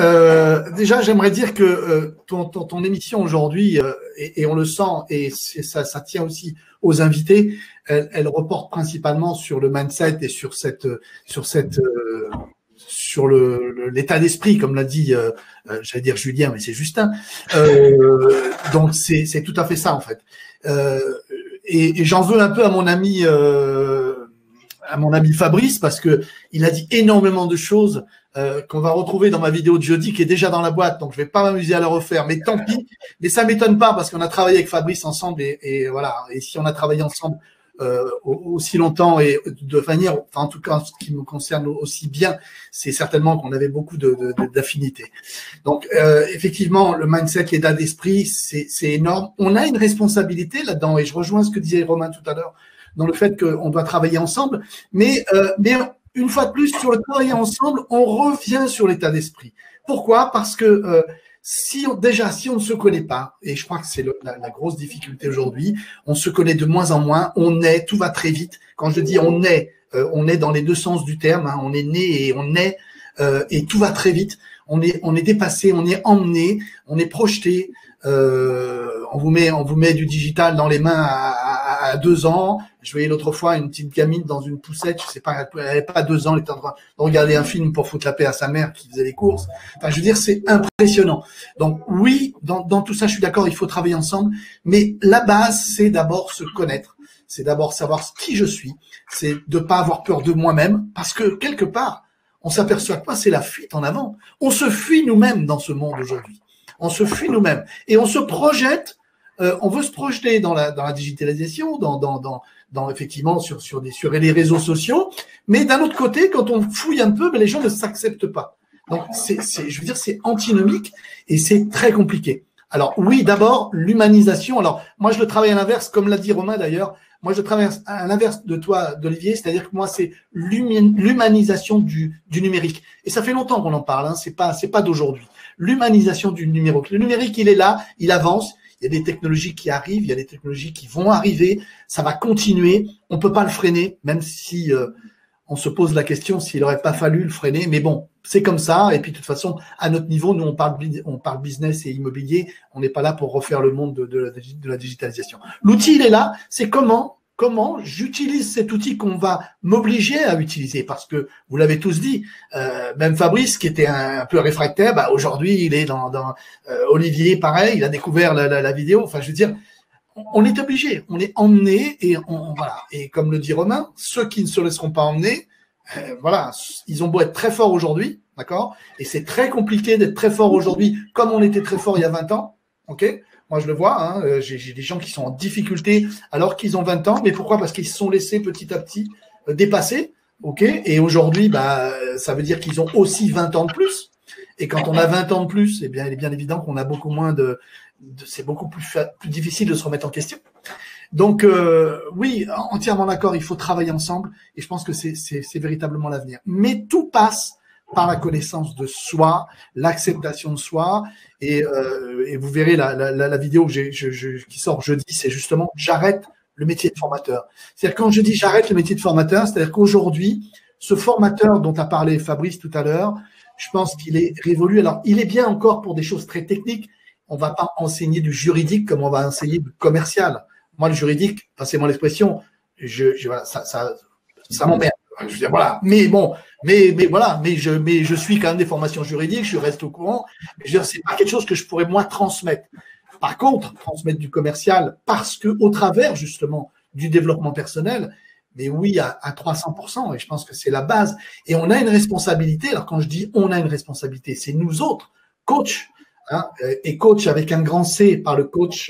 Déjà, j'aimerais dire que ton émission aujourd'hui, et on le sent, et ça tient aussi aux invités, elle reporte principalement sur le mindset et sur l'état d'esprit, comme l'a dit, j'allais dire Julien, mais c'est Justin. Donc c'est tout à fait ça en fait. Et j'en veux un peu à mon ami Fabrice parce que il a dit énormément de choses qu'on va retrouver dans ma vidéo de jeudi qui est déjà dans la boîte, donc je vais pas m'amuser à la refaire, mais tant pis. Mais ça m'étonne pas parce qu'on a travaillé avec Fabrice ensemble et voilà. Et si on a travaillé ensemble aussi longtemps et de manière, enfin en tout cas en ce qui me concerne aussi bien, c'est certainement qu'on avait beaucoup d'affinités. Donc effectivement, le mindset, l'état d'esprit, c'est énorme. On a une responsabilité là-dedans et je rejoins ce que disait Romain tout à l'heure dans le fait qu'on doit travailler ensemble, mais une fois de plus, sur le travailler ensemble, on revient sur l'état d'esprit. Pourquoi? Parce que si on ne se connaît pas, et je crois que c'est la grosse difficulté aujourd'hui, on se connaît de moins en moins, tout va très vite. Quand je dis on est dans les deux sens du terme, hein, on est né et on est, et tout va très vite. On est dépassé, on est emmené, on est projeté. On vous met du digital dans les mains à 2 ans. Je voyais l'autre fois une petite gamine dans une poussette, je sais pas, elle avait pas 2 ans, elle était en train de regarder un film pour foutre la paix à sa mère qui faisait les courses. Enfin, je veux dire, c'est impressionnant. Donc oui, dans tout ça, je suis d'accord, il faut travailler ensemble, mais la base, c'est d'abord se connaître. C'est d'abord savoir qui je suis, c'est de pas avoir peur de moi-même, parce que quelque part, on s'aperçoit que c'est la fuite en avant. On se fuit nous-mêmes dans ce monde aujourd'hui. On se fuit nous-mêmes et on se projette. On veut se projeter dans la digitalisation, effectivement sur les réseaux sociaux. Mais d'un autre côté, quand on fouille un peu, les gens ne s'acceptent pas. Donc je veux dire, c'est antinomique et c'est très compliqué. Alors oui, d'abord l'humanisation. Alors moi, je le travaille à l'inverse, comme l'a dit Romain d'ailleurs. Moi, je travaille à l'inverse de toi, d'Olivier, c'est-à-dire que moi, c'est l'humanisation du numérique. Et ça fait longtemps qu'on en parle, hein, c'est pas d'aujourd'hui. L'humanisation du numérique. Le numérique, il est là, il avance. Il y a des technologies qui arrivent, il y a des technologies qui vont arriver. Ça va continuer. On peut pas le freiner, même si on se pose la question s'il n'aurait pas fallu le freiner. Mais bon, c'est comme ça. Et puis, de toute façon, à notre niveau, nous, on parle business et immobilier. On n'est pas là pour refaire le monde de la digitalisation. L'outil, il est là. C'est comment j'utilise cet outil qu'on va m'obliger à utiliser, parce que vous l'avez tous dit, même Fabrice qui était un peu réfractaire, aujourd'hui il est dans Olivier pareil, il a découvert la vidéo. Enfin, je veux dire, on est obligé, on est emmené et voilà. Et comme le dit Romain, ceux qui ne se laisseront pas emmener, voilà, ils ont beau être très forts aujourd'hui, d'accord, et c'est très compliqué d'être très fort aujourd'hui comme on était très fort il y a 20 ans, ok. Moi, je le vois, hein, j'ai des gens qui sont en difficulté alors qu'ils ont 20 ans. Mais pourquoi? Parce qu'ils se sont laissés petit à petit dépasser. Ok. Et aujourd'hui, ça veut dire qu'ils ont aussi 20 ans de plus. Et quand on a 20 ans de plus, il est bien évident qu'on a beaucoup moins c'est beaucoup plus difficile de se remettre en question. Donc, oui, entièrement d'accord, il faut travailler ensemble. Et je pense que c'est véritablement l'avenir. Mais tout passe par la connaissance de soi, l'acceptation de soi, et vous verrez la vidéo qui sort jeudi, c'est justement j'arrête le métier de formateur. C'est-à-dire quand je dis j'arrête le métier de formateur, c'est-à-dire qu'aujourd'hui, ce formateur dont a parlé Fabrice tout à l'heure, je pense qu'il est révolu. Alors, il est bien encore pour des choses très techniques. On va pas enseigner du juridique comme on va enseigner du commercial. Moi, le juridique, passez-moi l'expression, voilà, ça m'emmerde. Je veux dire, voilà. Mais bon, mais je suis quand même des formations juridiques, je reste au courant. Je veux dire, c'est pas quelque chose que je pourrais moi transmettre. Par contre, transmettre du commercial, parce que au travers justement du développement personnel, mais oui, à 300%, et je pense que c'est la base. Et on a une responsabilité. Alors quand je dis on a une responsabilité, c'est nous autres, coach, hein, et coach avec un grand C, pas le coach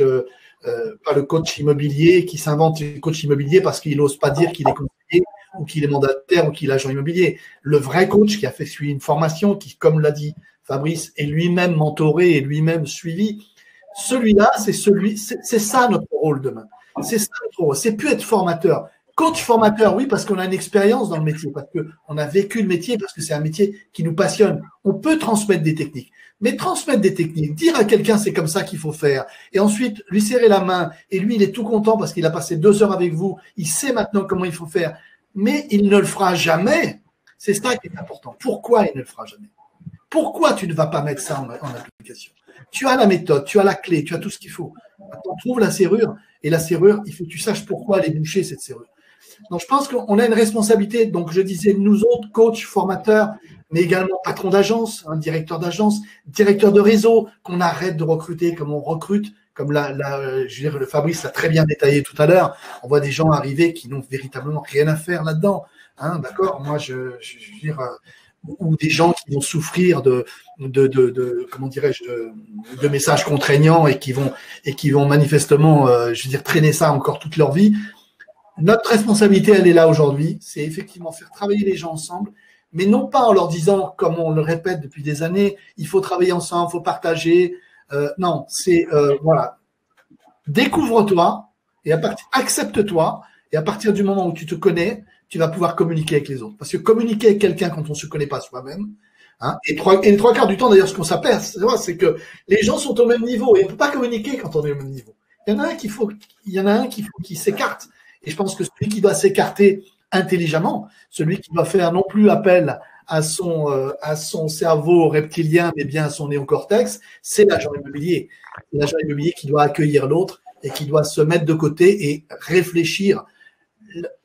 immobilier qui s'invente coach immobilier parce qu'il n'ose pas dire qu'il est conseiller ou qu'il est mandataire ou qu'il est agent immobilier. Le vrai coach qui a fait suivre une formation, qui, comme l'a dit Fabrice, est lui-même mentoré et lui-même suivi, celui-là, c'est ça notre rôle demain. C'est ça notre rôle. C'est plus être formateur. Coach formateur, oui, parce qu'on a une expérience dans le métier, parce qu'on a vécu le métier, parce que c'est un métier qui nous passionne. On peut transmettre des techniques. Mais transmettre des techniques, dire à quelqu'un c'est comme ça qu'il faut faire, et ensuite lui serrer la main, et lui il est tout content parce qu'il a passé 2 heures avec vous, il sait maintenant comment il faut faire, mais il ne le fera jamais. C'est ça qui est important. Pourquoi il ne le fera jamais? Pourquoi tu ne vas pas mettre ça en application? Tu as la méthode, tu as la clé, tu as tout ce qu'il faut. Maintenant, trouve la serrure, et la serrure, il faut que tu saches pourquoi elle est bouchée, cette serrure. Donc je pense qu'on a une responsabilité, donc je disais nous autres, coachs, formateurs, mais également patron d'agence, directeur de réseau, qu'on arrête de recruter comme on recrute, comme je veux dire, le Fabrice l'a très bien détaillé tout à l'heure. On voit des gens arriver qui n'ont véritablement rien à faire là-dedans. Hein, d'accord? Moi, je veux dire, ou des gens qui vont souffrir de comment dirais-je, de messages contraignants et qui vont manifestement, je veux dire, traîner ça encore toute leur vie. Notre responsabilité, elle est là aujourd'hui, c'est effectivement faire travailler les gens ensemble, mais non pas en leur disant, comme on le répète depuis des années, il faut travailler ensemble, il faut partager. Non, c'est voilà, découvre-toi et accepte-toi, et à partir du moment où tu te connais, tu vas pouvoir communiquer avec les autres. Parce que communiquer avec quelqu'un quand on se connaît pas soi-même, hein, et les trois quarts du temps d'ailleurs, ce qu'on s'aperçoit, c'est que les gens sont au même niveau et on peut pas communiquer quand on est au même niveau. Il y en a un qui s'écarte. Et je pense que celui qui doit s'écarter intelligemment, celui qui doit faire non plus appel à son cerveau reptilien, mais bien à son néocortex, c'est l'agent immobilier. C'est l'agent immobilier qui doit accueillir l'autre et qui doit se mettre de côté et réfléchir.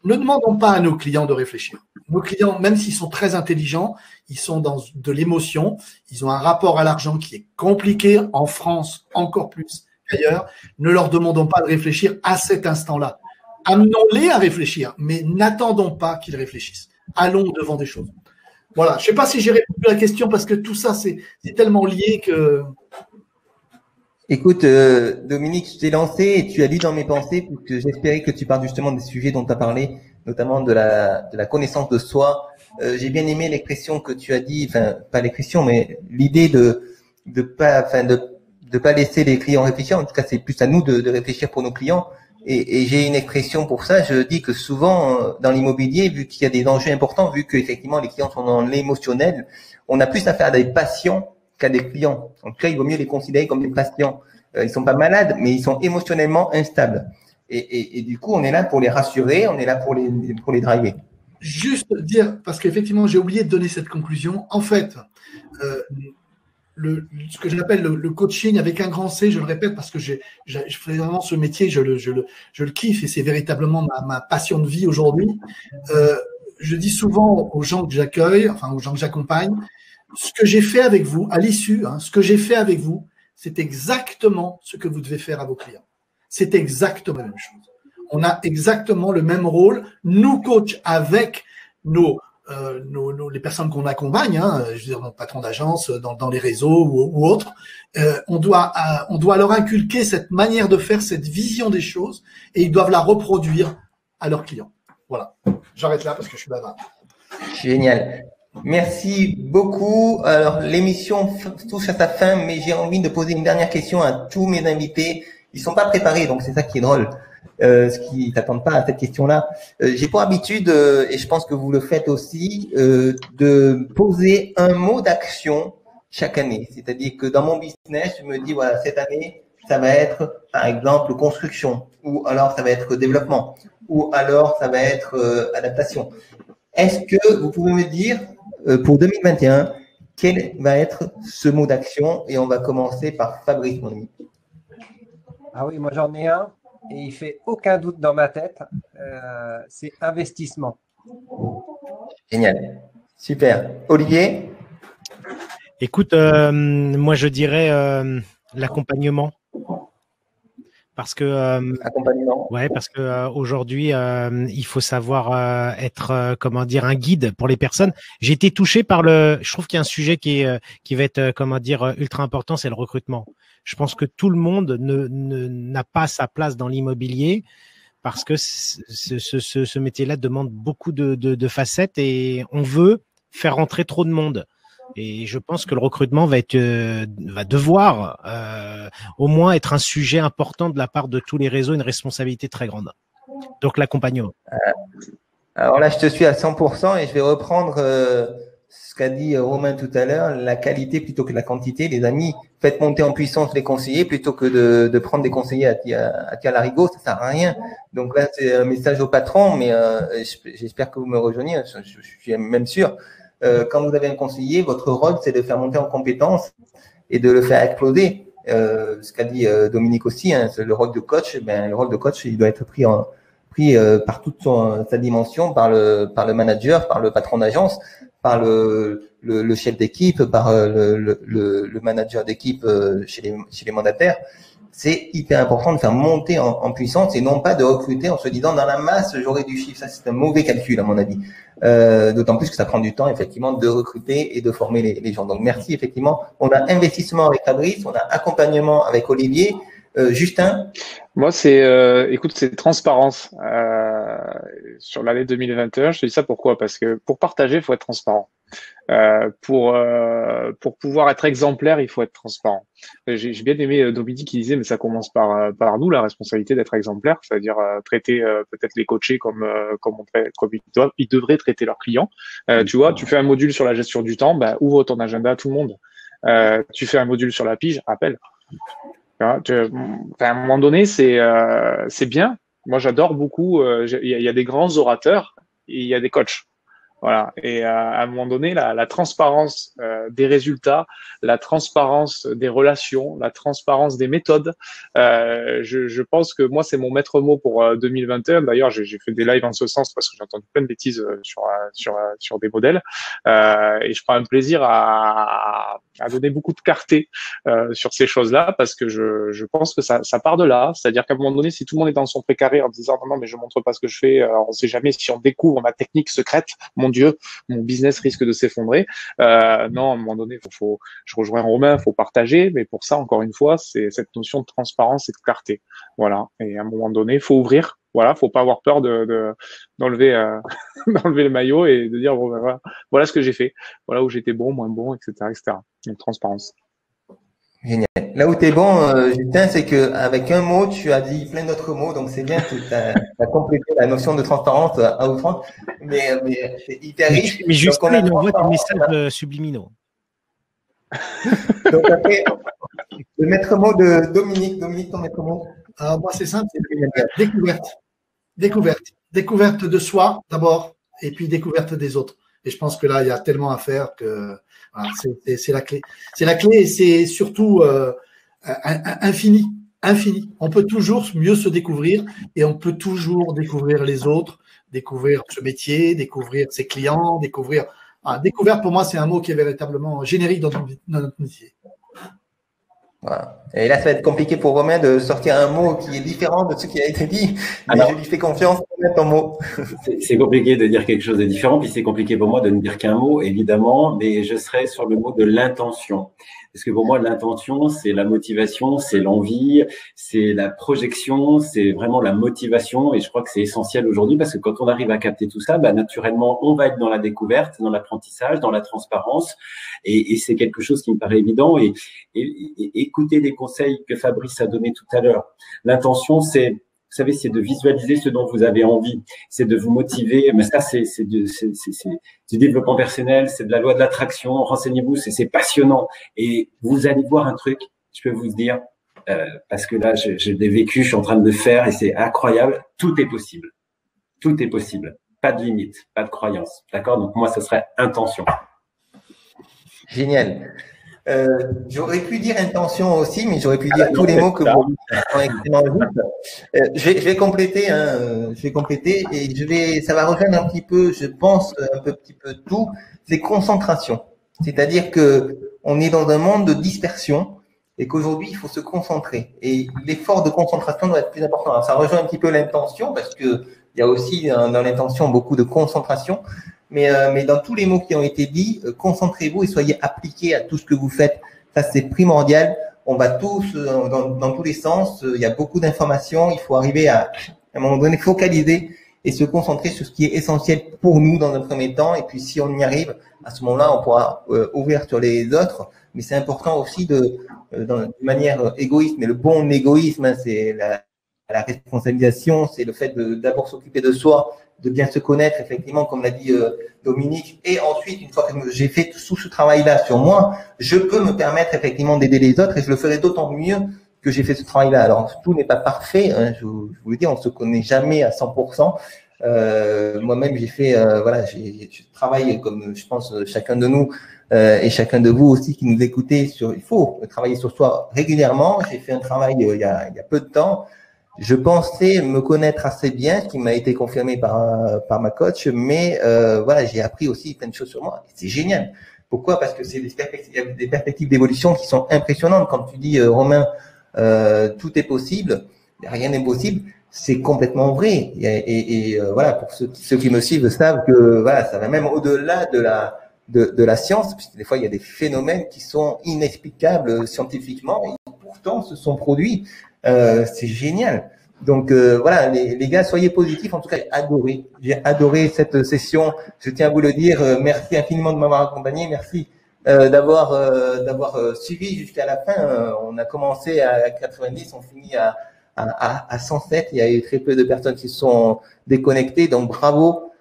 Ne demandons pas à nos clients de réfléchir. Nos clients, même s'ils sont très intelligents, ils sont dans de l'émotion, ils ont un rapport à l'argent qui est compliqué en France encore plus qu'ailleurs. Ne leur demandons pas de réfléchir à cet instant-là. Amenons-les à réfléchir, mais n'attendons pas qu'ils réfléchissent. Allons devant des choses. Voilà, je ne sais pas si j'ai répondu à la question parce que tout ça, c'est tellement lié que… Écoute, Dominique, je t'ai lancé et tu as lu dans mes pensées puisque j'espérais que tu parles justement des sujets dont tu as parlé, notamment de la connaissance de soi. J'ai bien aimé l'expression que tu as dit, enfin pas l'expression, mais l'idée de pas laisser les clients réfléchir. En tout cas, c'est plus à nous de réfléchir pour nos clients. Et j'ai une expression pour ça. Je dis que souvent dans l'immobilier, vu qu'il y a des enjeux importants, vu que effectivement les clients sont dans l'émotionnel, on a plus affaire à des patients qu'à des clients. En tout cas, il vaut mieux les considérer comme des patients. Ils sont pas malades, mais ils sont émotionnellement instables. Et du coup, on est là pour les rassurer, on est là pour les driver. Juste dire, parce qu'effectivement, j'ai oublié de donner cette conclusion. En fait, ce que j'appelle le coaching avec un grand C, je le répète parce que je fais vraiment ce métier, je le kiffe et c'est véritablement ma passion de vie aujourd'hui. Je dis souvent aux gens que j'accueille, enfin aux gens que j'accompagne, ce que j'ai fait avec vous, à l'issue, ce que j'ai fait avec vous, c'est exactement ce que vous devez faire à vos clients. C'est exactement la même chose. On a exactement le même rôle, nous coachs avec les personnes qu'on accompagne, je veux dire, nos patrons d'agence, dans les réseaux ou autres, on doit leur inculquer cette manière de faire, cette vision des choses, et ils doivent la reproduire à leurs clients. Voilà. J'arrête là parce que je suis bavard. Génial. Merci beaucoup. Alors, l'émission touche à sa fin, mais j'ai envie de poser une dernière question à tous mes invités. Ils sont pas préparés, donc c'est ça qui est drôle. Ce qui t'attendent pas à cette question-là. J'ai pour habitude, et je pense que vous le faites aussi, de poser un mot d'action chaque année. C'est-à-dire que dans mon business, je me dis, voilà, cette année, ça va être, par exemple, construction, ou alors ça va être développement, ou alors ça va être adaptation. Est-ce que vous pouvez me dire, pour 2021, quel va être ce mot d'action? Et on va commencer par Fabrice, mon ami. Ah oui, moi j'en ai un. Et il fait aucun doute dans ma tête, c'est investissement. Génial, super. Olivier? Écoute, moi je dirais l'accompagnement. Parce que accompagnement. Ouais, parce que aujourd'hui, il faut savoir être comment dire un guide pour les personnes. J'ai été touché par je trouve qu'il y a un sujet qui va être comment dire ultra important, c'est le recrutement. Je pense que tout le monde n'a pas sa place dans l'immobilier parce que ce métier-là demande beaucoup de facettes et on veut faire rentrer trop de monde. Et je pense que le recrutement va devoir au moins être un sujet important de la part de tous les réseaux, une responsabilité très grande. Donc l'accompagnement. Alors là, je te suis à 100% et je vais reprendre ce qu'a dit Romain tout à l'heure, la qualité plutôt que la quantité. Les amis, faites monter en puissance les conseillers plutôt que de prendre des conseillers à larigot, ça sert à rien. Donc là, c'est un message au patron, mais j'espère que vous me rejoignez, je suis même sûr. Quand vous avez un conseiller, votre rôle, c'est de faire monter en compétences et de le faire exploser. Ce qu'a dit Dominique aussi, c'est le rôle de coach. Le rôle de coach, il doit être pris par toute sa dimension, par le manager, par le patron d'agence, par le chef d'équipe, par le manager d'équipe chez les mandataires. C'est hyper important de faire monter en puissance et non pas de recruter en se disant dans la masse j'aurai du chiffre. Ça, c'est un mauvais calcul à mon avis. D'autant plus que ça prend du temps effectivement de recruter et de former les gens. Donc merci effectivement. On a investissement avec Fabrice, on a accompagnement avec Olivier. Justin? Moi, écoute, c'est transparence. sur l'année 2021. Je te dis ça pourquoi? Parce que pour partager, il faut être transparent. Pour pouvoir être exemplaire, il faut être transparent. J'ai bien aimé Dominique qui disait, mais ça commence par nous, la responsabilité d'être exemplaire, c'est-à-dire traiter peut-être les coachés comme ils devraient traiter leurs clients. Tu vois, tu fais un module sur la gestion du temps, bah, ouvre ton agenda à tout le monde. Tu fais un module sur la pige, appelle. À un moment donné, c'est bien. Moi, j'adore beaucoup. Il y a des grands orateurs et il y a des coachs. Voilà. Et à un moment donné, la transparence des résultats, la transparence des relations, la transparence des méthodes, je pense que moi, c'est mon maître mot pour 2021. D'ailleurs, j'ai fait des lives en ce sens parce que j'ai entendu plein de bêtises sur des modèles. Et je prends un plaisir à donner beaucoup de clarté sur ces choses-là parce que je pense que ça part de là. C'est-à-dire qu'à un moment donné, si tout le monde est dans son précaré en disant non, mais je montre pas ce que je fais, on sait jamais si on découvre ma technique secrète, mon Dieu, mon business risque de s'effondrer. Non, à un moment donné, je rejoins Romain, faut partager, mais pour ça, encore une fois, c'est cette notion de transparence et de clarté. Voilà. Et à un moment donné, faut ouvrir. Voilà, faut pas avoir peur d'enlever le maillot et de dire bon, ben, voilà ce que j'ai fait, voilà où j'étais bon, moins bon, etc., etc. Donc transparence. Génial. Là où tu es bon, Justin, c'est qu'avec un mot, tu as dit plein d'autres mots, donc c'est bien que tu as complété la notion de transparence à outrance, mais c'est hyper riche. Mais Justin, il envoie des messages subliminaux. Donc après, le maître mot de Dominique. Dominique, ton maître mot? Alors moi, c'est simple, c'est découverte de soi d'abord, et puis découverte des autres. Et je pense que là, il y a tellement à faire que voilà, c'est la clé. C'est la clé et c'est surtout infini. On peut toujours mieux se découvrir et on peut toujours découvrir les autres, découvrir ce métier, découvrir ses clients, découvrir. Découverte, pour moi, c'est un mot qui est véritablement générique dans notre métier. Voilà. Et là, ça va être compliqué pour Romain de sortir un mot qui est différent de ce qui a été dit. Mais je lui fais confiance pour mettre ton mot. C'est compliqué de dire quelque chose de différent, puis c'est compliqué pour moi de ne dire qu'un mot, évidemment, mais je serai sur le mot de l'intention. Parce que pour moi, l'intention, c'est la motivation, c'est l'envie, c'est la projection, c'est vraiment la motivation. Et je crois que c'est essentiel aujourd'hui parce que quand on arrive à capter tout ça, bah, naturellement, on va être dans la découverte, dans l'apprentissage, dans la transparence. Et c'est quelque chose qui me paraît évident. Et écoutez les conseils que Fabrice a donnés tout à l'heure. L'intention, c'est, vous savez, c'est de visualiser ce dont vous avez envie, c'est de vous motiver. Mais ça, c'est du développement personnel, c'est de la loi de l'attraction. Renseignez-vous, c'est passionnant. Et vous allez voir un truc, je peux vous dire, parce que là, j'ai des vécus, je suis en train de le faire et c'est incroyable. Tout est possible. Tout est possible. Pas de limite, pas de croyance. D'accord? Donc moi, ce serait intention. Génial. J'aurais pu dire intention aussi, mais j'aurais pu dire tous les mots que vous sont extrêmement justes. Je vais compléter, et ça va rejoindre un petit peu, je pense, un petit peu tout, c'est concentration. C'est-à-dire que on est dans un monde de dispersion et qu'aujourd'hui, il faut se concentrer. Et l'effort de concentration doit être plus important. Alors, ça rejoint un petit peu l'intention parce que il y a aussi dans l'intention beaucoup de concentration. Mais dans tous les mots qui ont été dits, concentrez-vous et soyez appliqués à tout ce que vous faites. Ça, c'est primordial. On va tous dans tous les sens. Il y a beaucoup d'informations. Il faut arriver à un moment donné, focaliser et se concentrer sur ce qui est essentiel pour nous dans un premier temps. Et puis, si on y arrive, à ce moment-là, on pourra ouvrir sur les autres. Mais c'est important aussi de manière égoïste. Mais le bon égoïsme, hein, c'est la responsabilisation, c'est le fait de d'abord s'occuper de soi, de bien se connaître, effectivement, comme l'a dit Dominique. Et ensuite, une fois que j'ai fait tout ce travail-là sur moi, je peux me permettre effectivement d'aider les autres et je le ferai d'autant mieux que j'ai fait ce travail-là. Alors, tout n'est pas parfait. Hein, je vous le dis, on se connaît jamais à 100%. Moi-même, j'ai fait, je travaille comme je pense chacun de nous et chacun de vous aussi qui nous écoutez il faut travailler sur soi régulièrement. J'ai fait un travail il y a peu de temps. Je pensais me connaître assez bien, ce qui m'a été confirmé par ma coach, mais j'ai appris aussi plein de choses sur moi. C'est génial. Pourquoi? Parce que c'est des perspectives d'évolution qui sont impressionnantes. Quand tu dis Romain, tout est possible, rien n'est possible, c'est complètement vrai. Et pour ceux qui me suivent savent que ça va même au-delà de la science, puisque des fois il y a des phénomènes qui sont inexplicables scientifiquement et pourtant se sont produits. C'est génial. Donc voilà, les gars, soyez positifs. En tout cas, j'ai adoré cette session. Je tiens à vous le dire. Merci infiniment de m'avoir accompagné. Merci d'avoir suivi jusqu'à la fin. On a commencé à 90, on finit à 107. Il y a eu très peu de personnes qui se sont déconnectées. Donc bravo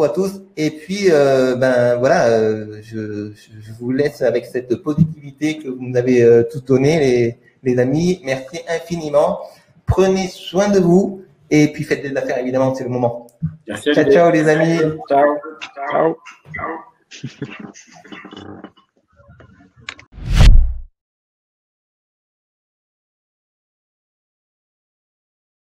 à tous. Et puis je vous laisse avec cette positivité que vous nous avez tous donnée, les amis. Merci infiniment. Prenez soin de vous et puis faites des affaires, évidemment, c'est le moment. Merci. Ciao les amis. Ciao. Ciao.